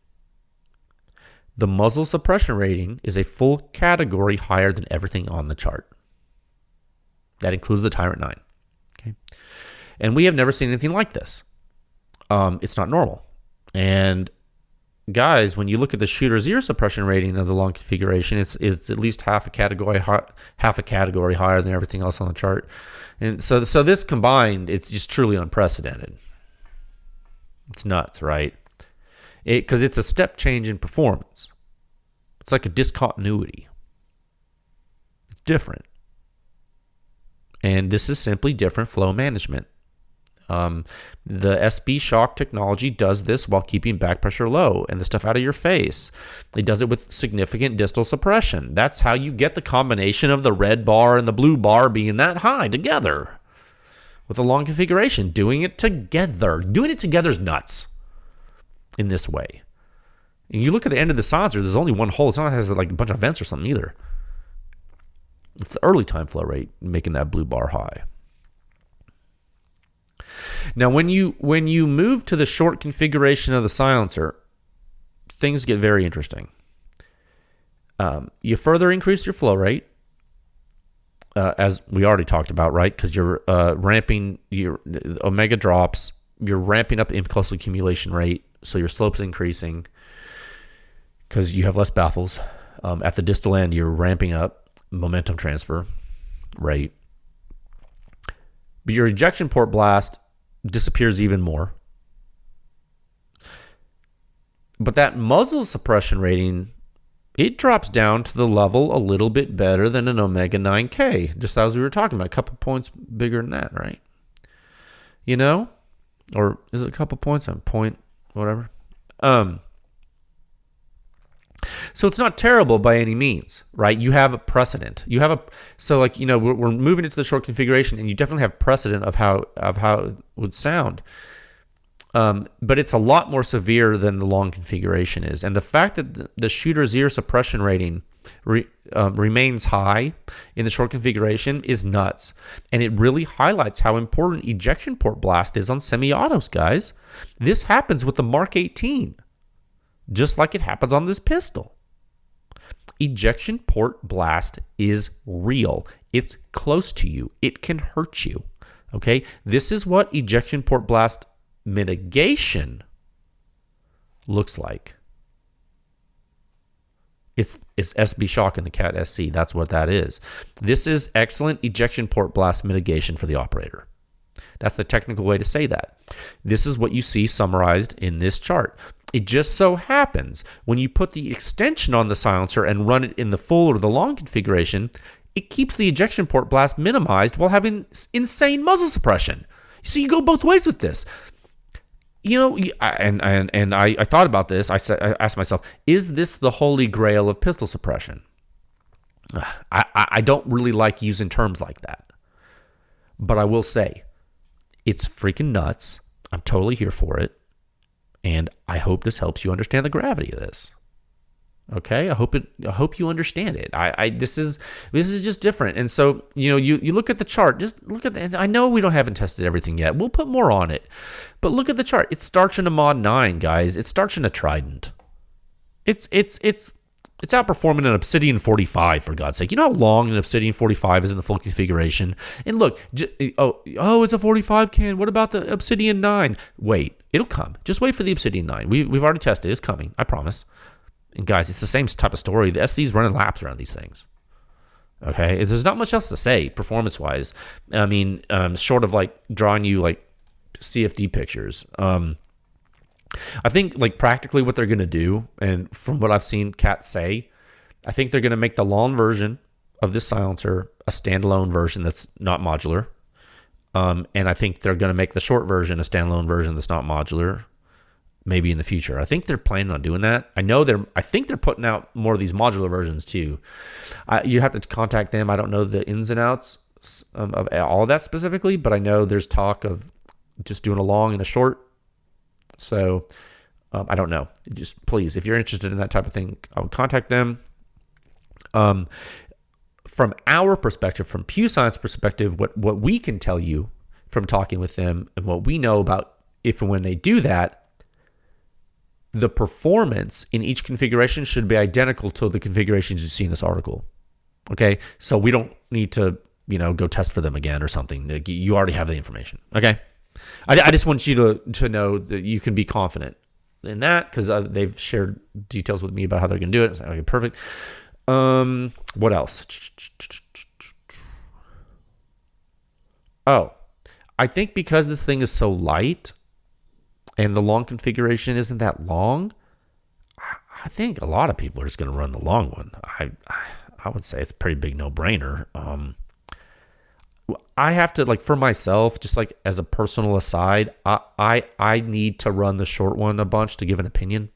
[SPEAKER 1] the muzzle suppression rating is a full category higher than everything on the chart. That includes the Tyrant 9. Okay, and we have never seen anything like this. It's not normal. And guys, when you look at the shooter's ear suppression rating of the long configuration, it's at least half a category higher than everything else on the chart. And so this combined, it's just truly unprecedented. It's nuts, right? Because it's a step change in performance. It's like a discontinuity. It's different. And this is simply different flow management. The SB shock technology does this while keeping back pressure low and the stuff out of your face. It does it with significant distal suppression. That's how you get the combination of the red bar and the blue bar being that high together with a long configuration. Doing it together is nuts in this way. And you look at the end of the silencer, there's only one hole. It's not like it has like a bunch of vents or something either. It's the early time flow rate making that blue bar high. Now, when you move to the short configuration of the silencer, things get very interesting. You further increase your flow rate, as we already talked about, right? Because you're ramping your omega drops. You're ramping up impulse accumulation rate, so your slope's increasing because you have less baffles. At the distal end, you're ramping up momentum transfer rate. But your ejection port blast disappears even more. But that muzzle suppression rating, it drops down to the level a little bit better than an Omega 9K, just as we were talking about, a couple points bigger than that, right? You know? Or is it a couple points? Point, whatever. So it's not terrible by any means, right? You have a precedent. We're moving into the short configuration, and you definitely have precedent of how it would sound. But it's a lot more severe than the long configuration is. And the fact that the shooter's ear suppression rating remains high in the short configuration is nuts. And it really highlights how important ejection port blast is on semi-autos, guys. This happens with the Mark 18, just like it happens on this pistol. Ejection port blast is real. It's close to you. It can hurt you. Okay? This is what ejection port blast mitigation looks like. It's SB shock in the Cat SC. That's what that is. This is excellent ejection port blast mitigation for the operator. That's the technical way to say that. This is what you see summarized in this chart. It just so happens when you put the extension on the silencer and run it in the full or the long configuration, it keeps the ejection port blast minimized while having insane muzzle suppression. So you go both ways with this. You know, and I thought about this. I asked myself, is this the holy grail of pistol suppression? I don't really like using terms like that. But I will say, it's freaking nuts. I'm totally here for it. And I hope this helps you understand the gravity of this. Okay, I hope you understand it. This is just different. And so, you know, you look at the chart, just look at the, I know we haven't tested everything yet. We'll put more on it. But look at the chart. It's starching a Mod 9, guys. It's starching a Trident. It's outperforming an Obsidian 45, for God's sake. You know how long an Obsidian 45 is in the full configuration? And look, it's a 45 can. What about the Obsidian 9? Wait, it'll come. Just wait for the Obsidian 9. We've already tested it. It's coming. I promise. And guys, it's the same type of story. The SC's running laps around these things. Okay? There's not much else to say performance-wise. I mean, short of like drawing you like CFD pictures. I think like practically what they're going to do, and from what I've seen Cat say, I think they're going to make the long version of this silencer a standalone version that's not modular. And I think they're going to make the short version a standalone version that's not modular. Maybe in the future. I think they're planning on doing that. I think they're putting out more of these modular versions too. You have to contact them. I don't know the ins and outs of all of that specifically, but I know there's talk of just doing a long and a short. So I don't know. Just please, if you're interested in that type of thing, I would contact them. From our perspective, from Pew Science perspective, what we can tell you from talking with them and what we know about if and when they do that, the performance in each configuration should be identical to the configurations you see in this article. Okay? So we don't need to, go test for them again or something. You already have the information. Okay? I just want you to know that you can be confident in that because they've shared details with me about how they're going to do it. Okay, perfect. What else? Oh, I think because this thing is so light, and the long configuration isn't that long, I think a lot of people are just going to run the long one. I would say it's a pretty big no-brainer. I have to, like, for myself, just like as a personal aside, I need to run the short one a bunch to give an opinion.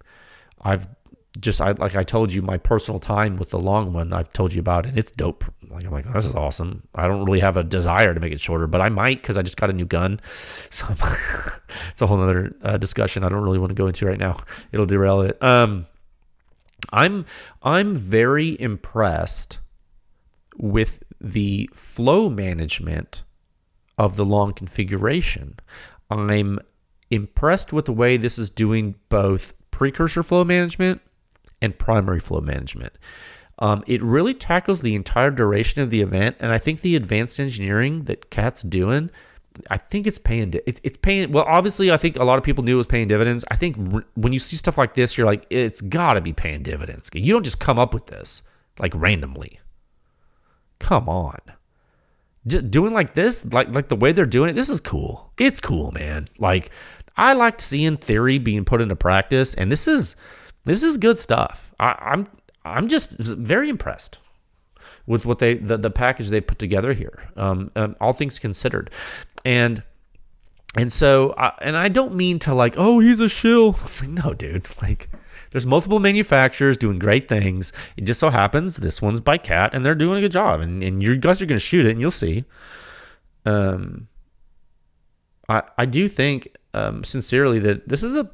[SPEAKER 1] Like I told you, my personal time with the long one, I've told you about it. It's dope. Like, I'm like, oh, this is awesome. I don't really have a desire to make it shorter, but I might because I just got a new gun. So it's a whole other discussion I don't really want to go into right now. It'll derail it. I'm very impressed with the flow management of the long configuration. I'm impressed with the way this is doing both precursor flow management and primary flow management. It really tackles the entire duration of the event, and I think the advanced engineering that Cat's doing, I think it's paying. It's paying. Well, obviously, I think a lot of people knew it was paying dividends. I think when you see stuff like this, you're like, it's got to be paying dividends. You don't just come up with this like randomly. Come on, just doing like this, like the way they're doing it. This is cool. It's cool, man. Like, I like seeing theory being put into practice, and this is good stuff. I'm just very impressed with what the package they put together here. All things considered, and so I don't mean to like, oh, he's a shill. It's like, no, dude. Like, there's multiple manufacturers doing great things. It just so happens this one's by Cat, and they're doing a good job. And you guys are going to shoot it, and you'll see. I do think sincerely that this is a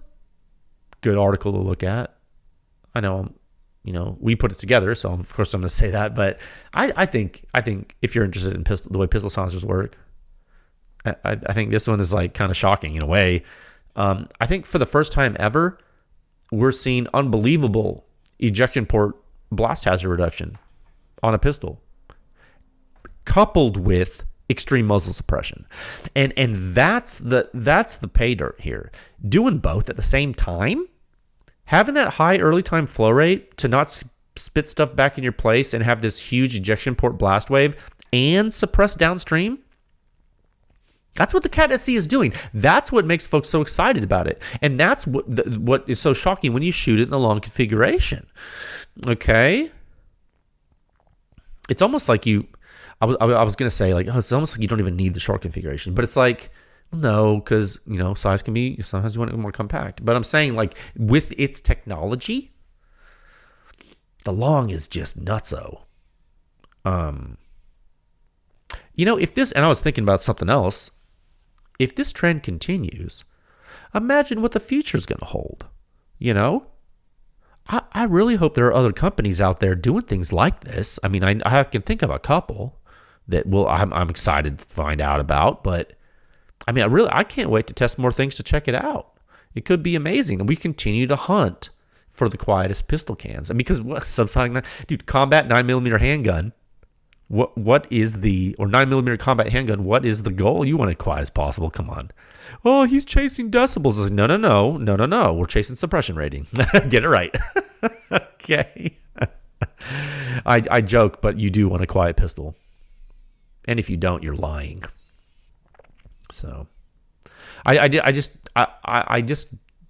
[SPEAKER 1] good article to look at. I know, we put it together, so of course I'm going to say that. But I think if you're interested in the way pistol silencers work, I think this one is like kind of shocking in a way. I think for the first time ever, we're seeing unbelievable ejection port blast hazard reduction on a pistol, coupled with extreme muzzle suppression, and that's the pay dirt here. Doing both at the same time, having that high early time flow rate to not spit stuff back in your place and have this huge ejection port blast wave and suppress downstream. That's what the Cat SC is doing. That's what makes folks so excited about it. And that's what is so shocking when you shoot it in the long configuration. Okay? It's almost like I was going to say, like, it's almost like you don't even need the short configuration. But it's like, no, because, size can be, sometimes you want it more compact. But I'm saying, like, with its technology, the long is just nutso. If this, and I was thinking about something else, if this trend continues, imagine what the future is going to hold. I really hope there are other companies out there doing things like this. I mean, I can think of a couple that I'm excited to find out about, but I mean, I can't wait to test more things to check it out. It could be amazing. And we continue to hunt for the quietest pistol cans. And because subsonic, dude, combat 9mm handgun, what is or 9mm combat handgun, what is the goal? You want it quiet as possible. Come on. Oh, he's chasing decibels. Like, no. We're chasing suppression rating. Get it right. Okay. I joke, but you do want a quiet pistol. And if you don't, you're lying. So I just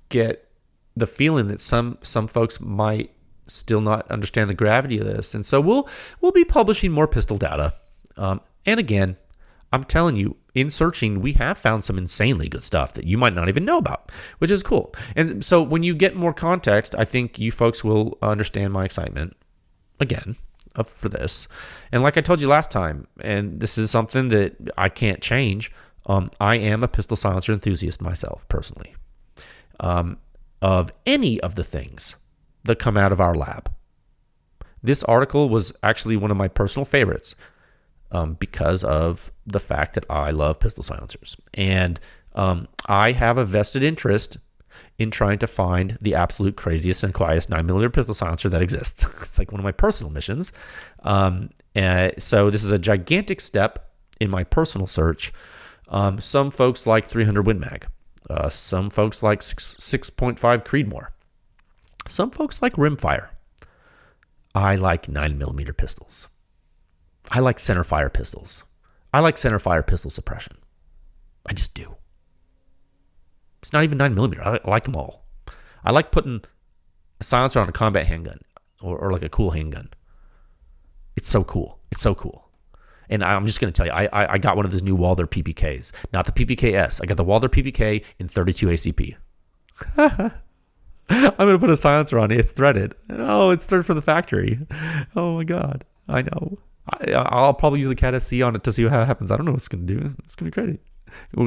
[SPEAKER 1] get the feeling that some folks might still not understand the gravity of this. And so we'll be publishing more pistol data. And again, I'm telling you, in searching, we have found some insanely good stuff that you might not even know about, which is cool. And so when you get more context, I think you folks will understand my excitement, again, for this. And like I told you last time, and this is something that I can't change, I am a pistol silencer enthusiast myself, personally, of any of the things that come out of our lab. This article was actually one of my personal favorites because of the fact that I love pistol silencers. And I have a vested interest in trying to find the absolute craziest and quietest 9mm pistol silencer that exists. It's like one of my personal missions. So this is a gigantic step in my personal search. Some folks like 300 Win Mag. Some folks like 6.5 Creedmoor. Some folks like rimfire. I like 9mm pistols. I like centerfire pistols. I like centerfire pistol suppression. I just do. It's not even 9mm. I like them all. I like putting a silencer on a combat handgun or like a cool handgun. It's so cool. It's so cool. And I'm just going to tell you, I got one of those new Walther PPKs. Not the PPK-S. I got the Walther PPK in 32 ACP. I'm going to put a silencer on it. It's threaded. Oh, it's threaded from the factory. Oh, my God. I know. I'll probably use the Cat SC on it to see how it happens. I don't know what it's going to do. It's going to be crazy.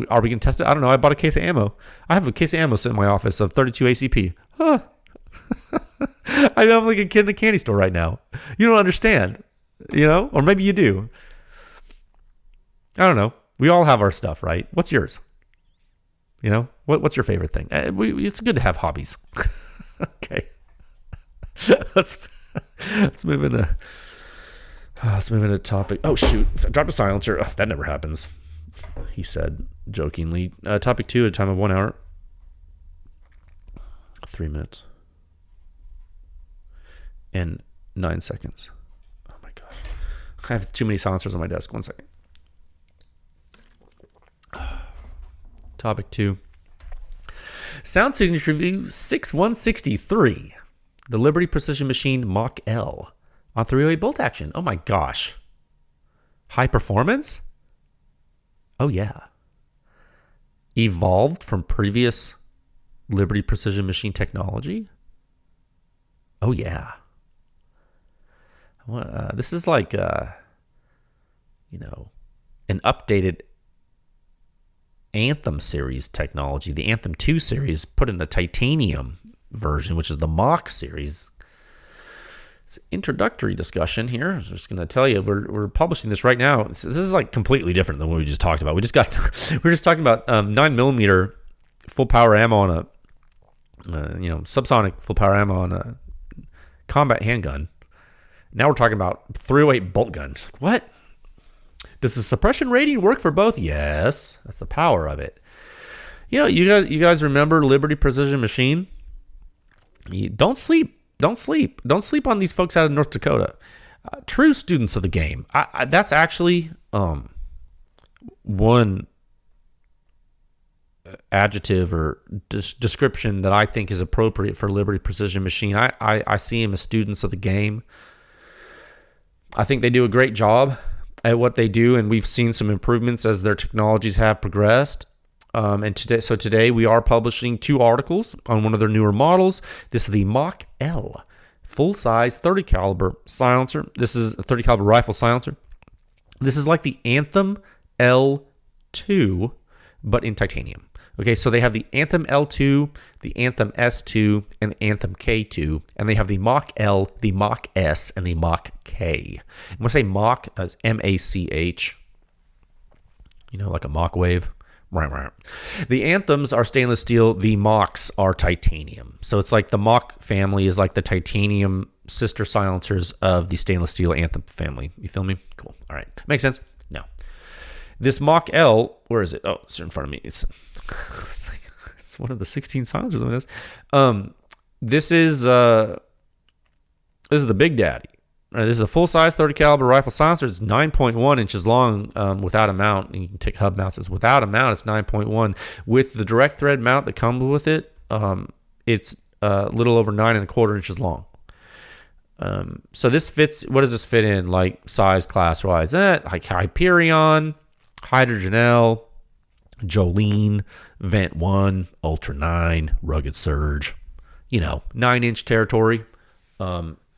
[SPEAKER 1] Are we going to test it? I don't know. I bought a case of ammo. I have a case of ammo sitting in my office of 32 ACP. Huh. I'm like a kid in the candy store right now. You don't understand, or maybe you do. I don't know. We all have our stuff, right? What's yours? What's your favorite thing? It's good to have hobbies. Okay. Let's move into topic. Oh shoot! I dropped a silencer. Oh, that never happens. He said jokingly. Topic 2 at a time of 1 hour, 3 minutes, and 9 seconds. Oh my gosh! I have too many silencers on my desk. 1 second. Topic 2. Sound signature review 6163. The Liberty Precision Machine Mach-L on 308 bolt action. Oh my gosh. High performance? Oh yeah. Evolved from previous Liberty Precision Machine technology? Oh yeah. This is like, an updated Anthem series technology. The Anthem 2 series put in the titanium version, which is the Mach series. It's an introductory discussion here. I'm just going to tell you, we're publishing this right now. This is like completely different than what we just talked about. We were just talking about 9mm full power ammo on a subsonic full power ammo on a combat handgun. Now we're talking about 308 bolt guns. What? Does the suppression rating work for both? Yes. That's the power of it. You guys remember Liberty Precision Machine? Don't sleep. Don't sleep on these folks out of North Dakota. True students of the game. That's actually one adjective or description that I think is appropriate for Liberty Precision Machine. I see them as students of the game. I think they do a great job at what they do, and we've seen some improvements as their technologies have progressed. And today we are publishing 2 articles on one of their newer models. This is the Mach-L, full-size 30 caliber silencer. This is a 30 caliber rifle silencer. This is like the Anthem L2, but in titanium. Okay, so they have the Anthem L2, the Anthem S2, and the Anthem K2, and they have the Mach-L, the Mach-S, and the Mach-K. And when I say Mach, it's M-A-C-H, like a Mach wave. Right. The Anthems are stainless steel. The Machs are titanium. So it's like the Mach family is like the titanium sister silencers of the stainless steel Anthem family. You feel me? Cool. All right. Makes sense? No. This Mach-L, where is it? Oh, it's in front of me. It's one of the 16 silencers on this. This is the Big Daddy. This is a full-size 30 caliber rifle silencer. It's 9.1 inches long without a mount. You can take hub mounts. It's without a mount. It's 9.1. With the direct thread mount that comes with it, it's a little over 9.25 inches long. So this fits. What does this fit in? Like size, class wise? Like Hyperion, Hydrogen L, Jolene, Vent 1, Ultra 9, Rugged Surge. 9-inch territory.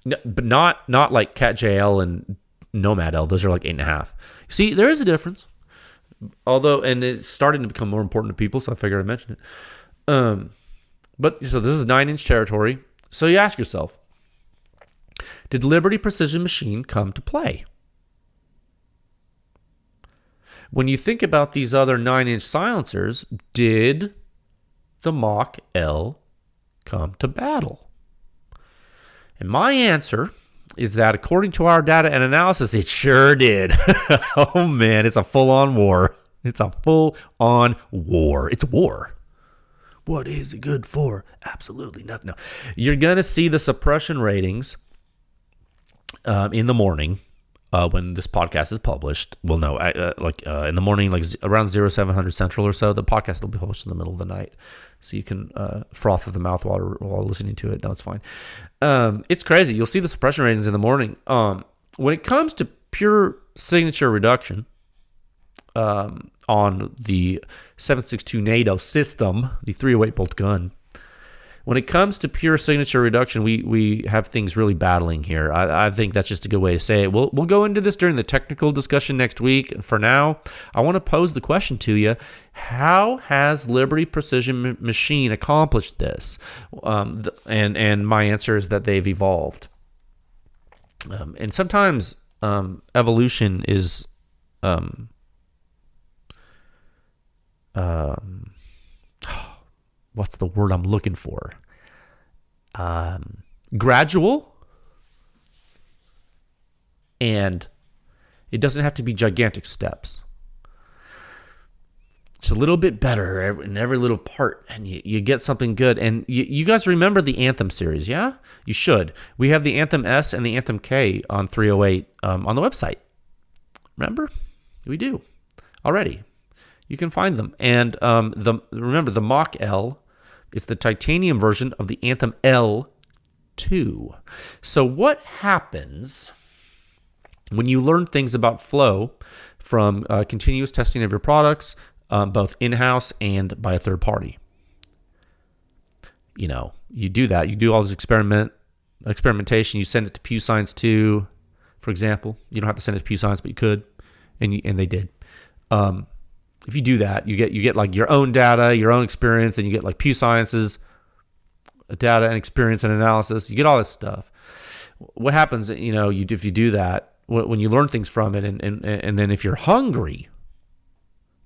[SPEAKER 1] But not like Cat JL and Nomad L. Those are like 8.5. See, there is a difference. Although, and it's starting to become more important to people, so I figured I'd mention it. But so this is 9-inch territory. So you ask yourself, did Liberty Precision Machine come to play? When you think about these other 9-inch silencers, did the Mach-L come to battle? And my answer is that according to our data and analysis, it sure did. Oh, man, it's a full-on war. It's a full-on war. It's war. What is it good for? Absolutely nothing. No. You're going to see the suppression ratings in the morning when this podcast is published. Well, no, in the morning, like around 0700 Central or so. The podcast will be published in the middle of the night. So you can froth at the mouth while listening to it. No, it's fine. It's crazy. You'll see the suppression ratings in the morning. When it comes to pure signature reduction on the 7.62 NATO system, the 308 bolt gun, when it comes to pure signature reduction, we have things really battling here. I think that's just a good way to say it. We'll go into this during the technical discussion next week. For now, I want to pose the question to you: how has Liberty Precision Machine accomplished this? And my answer is that they've evolved. And sometimes evolution is what's the word I'm looking for? Gradual, and it doesn't have to be gigantic steps. It's a little bit better in every little part, and you get something good. And you guys remember the Anthem series, yeah? You should. We have the Anthem S and the Anthem K on 308 on the website. Remember? We do already. You can find them. And remember, the Mach-L is the titanium version of the Anthem L2. So what happens when you learn things about flow from continuous testing of your products, both in-house and by a third party? You do that. You do all this experimentation. You send it to Pew Science 2, for example. You don't have to send it to Pew Science, but you could, and they did. If you do that, you get like your own data, your own experience, and you get like Pew Science's data and experience and analysis. You get all this stuff. What happens, if you do that, when you learn things from it, and then if you're hungry,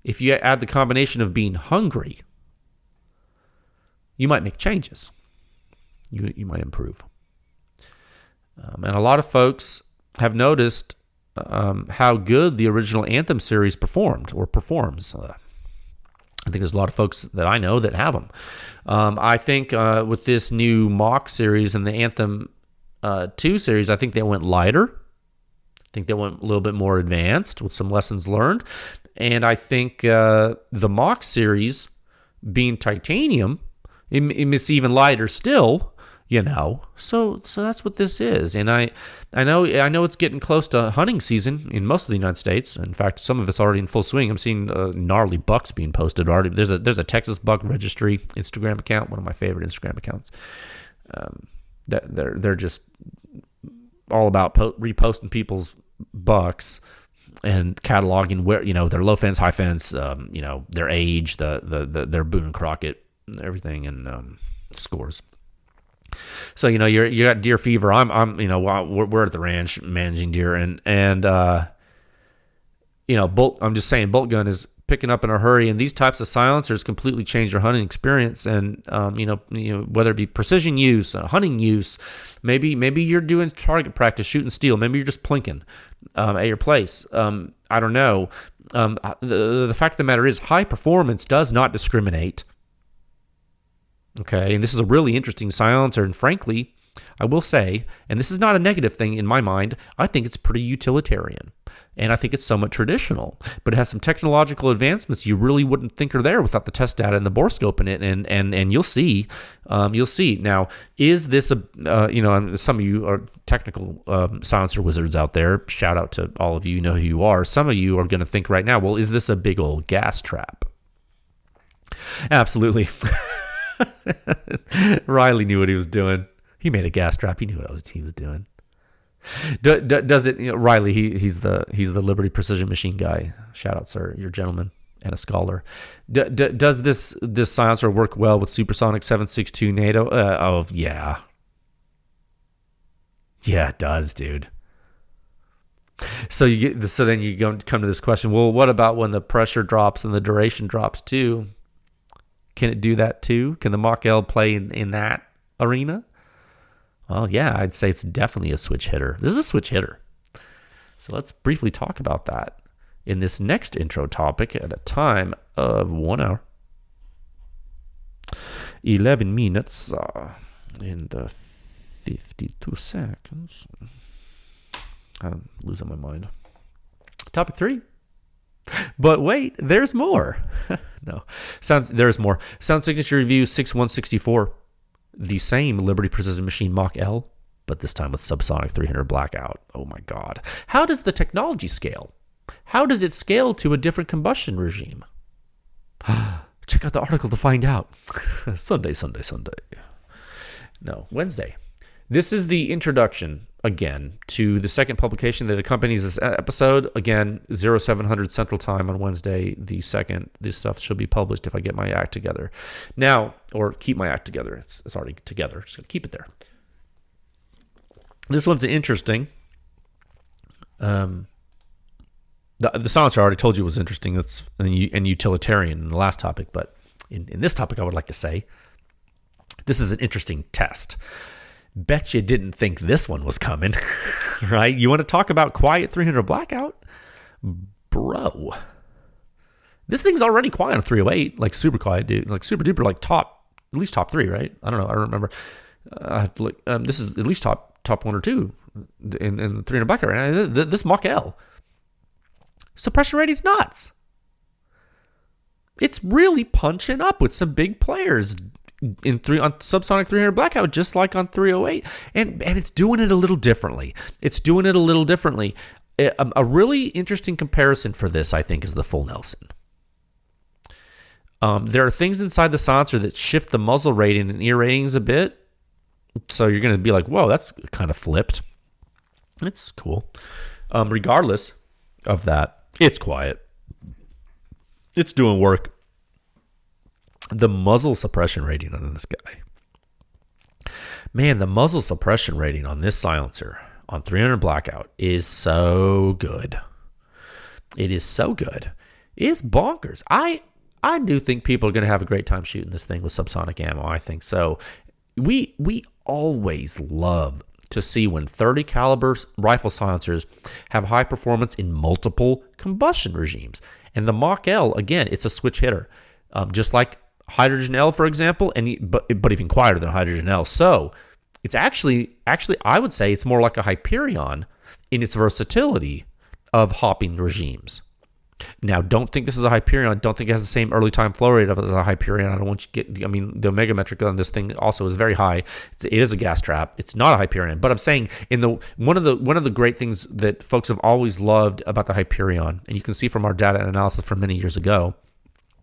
[SPEAKER 1] if you add the combination of being hungry, you might make changes. You might improve. And a lot of folks have noticed how good the original Anthem series performed or performs. I think there's a lot of folks that I know that have them. I think with this new Mach series and the Anthem 2 series, I think they went lighter. I think they went a little bit more advanced with some lessons learned. And I think the Mach series being titanium, it's even lighter still. So that's what this is. And I know it's getting close to hunting season in most of the United States. In fact, some of it's already in full swing. I'm seeing gnarly bucks being posted already. There's a Texas Buck Registry Instagram account, one of my favorite Instagram accounts. They're just all about reposting people's bucks and cataloging where their low fence, high fence, their age, their Boone and Crockett, everything, and scores. So you got deer fever. We're at the ranch managing deer, and bolt. I'm just saying, bolt gun is picking up in a hurry, and these types of silencers completely change your hunting experience. And whether it be precision use, hunting use, maybe you're doing target practice, shooting steel, maybe you're just plinking at your place. I don't know. The fact of the matter is, high performance does not discriminate. Okay, and this is a really interesting silencer, and frankly, I will say, and this is not a negative thing in my mind, I think it's pretty utilitarian, and I think it's somewhat traditional, but it has some technological advancements you really wouldn't think are there without the test data and the bore scope in it, and you'll see. Now, is this some of you are technical silencer wizards out there, shout out to all of you, know who you are. Some of you are going to think right now, well, is this a big old gas trap? Absolutely. Riley knew what he was doing. He made a gas trap. He knew what he was doing. Does it? Riley, he's the Liberty Precision Machine guy. Shout out, sir. You're a gentleman and a scholar. Does this silencer work well with supersonic 7.62 NATO? Yeah. Yeah, it does, dude. So then you come to this question. Well, what about when the pressure drops and the duration drops too? Can it do that too? Can the Mach-L play in that arena? Well, yeah, I'd say it's definitely a switch hitter. This is a switch hitter. So let's briefly talk about that in this next intro topic at a time of 1 hour, 11 minutes, and 52 seconds. I'm losing my mind. Topic 3. But wait, there's more. No, there's more. Sound signature review 6164. The same Liberty Precision Machine Mach-L, but this time with subsonic 300 blackout. Oh my God. How does the technology scale? How does it scale to a different combustion regime? Check out the article to find out. Sunday. No, Wednesday. This is the introduction, again, to the second publication that accompanies this episode. Again, 0700 Central Time on Wednesday, the 2nd. This stuff should be published if I get my act together. Now, or keep my act together. It's already together. Just gotta keep it there. This one's interesting. The silencer I already told you was interesting. That's and utilitarian in the last topic, but in this topic, I would like to say this is an interesting test. Bet you didn't think this one was coming, right? You want to talk about quiet 300 blackout? Bro. This thing's already quiet on 308, like super quiet, dude. Like super duper, like at least top 3, right? I don't know. I don't remember. I have to look. This is at least top 1 or 2 in 300 blackout right now. This Mach-L. Suppression rating's nuts. It's really punching up with some big players on subsonic 300 blackout, just like on 308, and it's doing it a little differently. A really interesting comparison for this, I think, is the full Nelson. There are things inside the silencer that shift the muzzle rating and ear ratings a bit, so you're going to be like, whoa, that's kind of flipped. It's cool. Regardless of that, it's quiet. It's doing work. The muzzle suppression rating on this guy. Man, the muzzle suppression rating on this silencer on 300 blackout is so good. It is so good. It's bonkers. I do think people are going to have a great time shooting this thing with subsonic ammo. I think so. We always love to see when 30 caliber rifle silencers have high performance in multiple combustion regimes. And the Mach-L, again, it's a switch hitter. Just like Hydrogen L, for example, but even quieter than Hydrogen L. So it's actually, I would say it's more like a Hyperion in its versatility of hopping regimes. Now, don't think this is a Hyperion. Don't think it has the same early time flow rate as a Hyperion. I don't want you to get, I mean, the omega metric on this thing also is very high. It is a gas trap. It's not a Hyperion. But I'm saying one of the great things that folks have always loved about the Hyperion, and you can see from our data analysis from many years ago,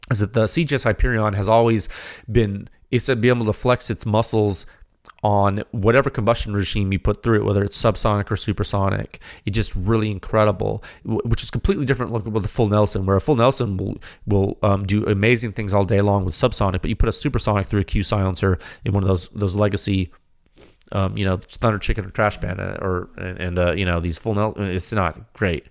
[SPEAKER 1] is that the CGS Hyperion has always been, it's to be able to flex its muscles on whatever combustion regime you put through it, whether it's subsonic or supersonic. It's just really incredible, which is completely different with the full Nelson, where a full Nelson will do amazing things all day long with subsonic, but you put a supersonic through a Q silencer in one of those legacy, Thunder Chicken or Trash Panda these full Nelson. It's not great.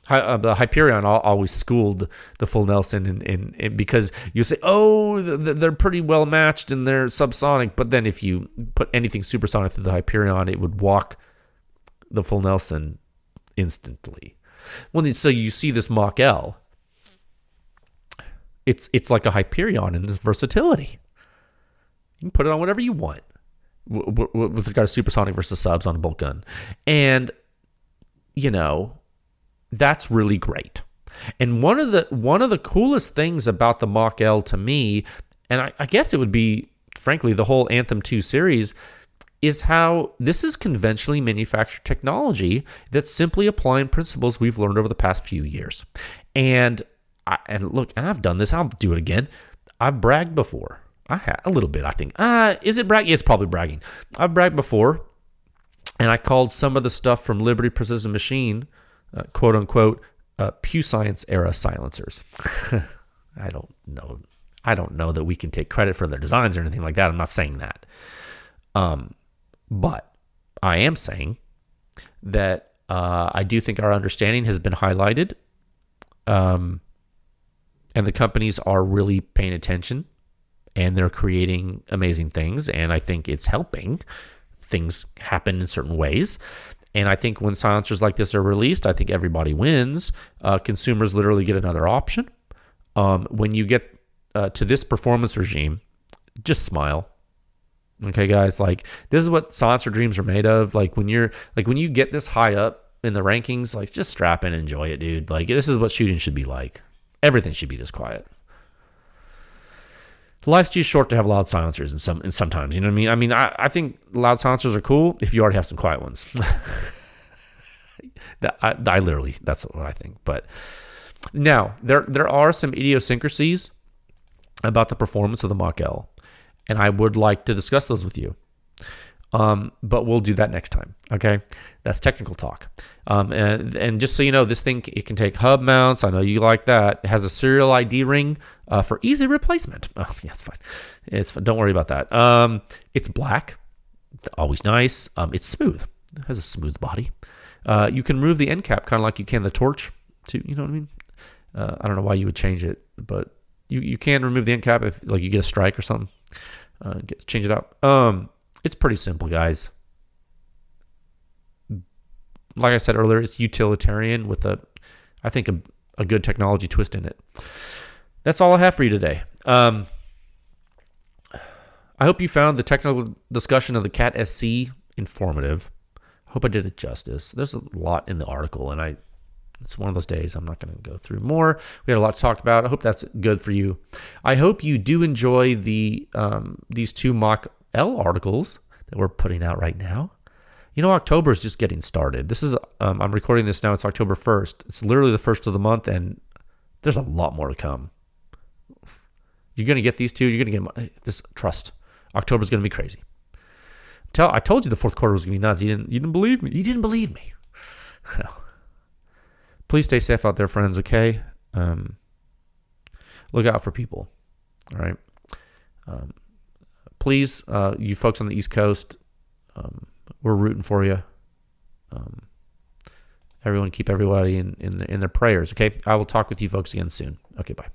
[SPEAKER 1] The Hyperion always schooled the full Nelson, and because you say, oh, they're pretty well matched and they're subsonic, but then if you put anything supersonic through the Hyperion, it would walk the full Nelson instantly. So you see this Mach-L, it's like a Hyperion in its versatility. You can put it on whatever you want with regard to supersonic versus subs on a bolt gun, and that's really great. And one of the coolest things about the Mach-L to me, and I guess it would be, frankly, the whole Anthem 2 series, is how this is conventionally manufactured technology that's simply applying principles we've learned over the past few years. And I've done this. I'll do it again. I've bragged before. I had a little bit, I think. Is it bragging? It's probably bragging. I've bragged before, and I called some of the stuff from Liberty Precision Machine, quote unquote, Pew Science era silencers. I don't know that we can take credit for their designs or anything like that. I'm not saying that. But I am saying that I do think our understanding has been highlighted. And the companies are really paying attention, and they're creating amazing things. And I think it's helping things happen in certain ways. And I think when silencers like this are released, I think everybody wins. Consumers literally get another option. When you get to this performance regime, just smile. Okay, guys, like this is what silencer dreams are made of. Like when you get this high up in the rankings, like just strap in and enjoy it, dude. Like this is what shooting should be like. Everything should be this quiet. Life's too short to have loud silencers, and sometimes, you know what I mean? I think loud silencers are cool if you already have some quiet ones. I literally, that's what I think. But now, there are some idiosyncrasies about the performance of the Mach-L, and I would like to discuss those with you. But we'll do that next time, okay? That's technical talk. And just so you know, this thing, it can take hub mounts. I know you like that. It has a serial ID ring for easy replacement. Oh, yeah, it's fine. It's fine. Don't worry about that. It's black. Always nice. It's smooth. It has a smooth body. You can remove the end cap kind of like you can the torch, too. You know what I mean? I don't know why you would change it, but you can remove the end cap if like you get a strike or something. Change it out. It's pretty simple, guys. Like I said earlier, it's utilitarian with I think a good technology twist in it. That's all I have for you today. I hope you found the technical discussion of the Cat SC informative. I hope I did it justice. There's a lot in the article, and it's one of those days I'm not going to go through more. We had a lot to talk about. I hope that's good for you. I hope you do enjoy these two Mach-L articles that we're putting out right now. October is just getting started. This is I'm recording this now. It's October 1st. It's literally the first of the month, and there's a lot more to come. You're going to get these two. You're going to get this. Trust. October's going to be crazy. I told you the fourth quarter was going to be nuts. You didn't believe me. You didn't believe me. Please stay safe out there, friends, okay? Look out for people, all right? Please, you folks on the East Coast, we're rooting for you. Everyone, keep everybody in their prayers, okay? I will talk with you folks again soon. Okay, bye.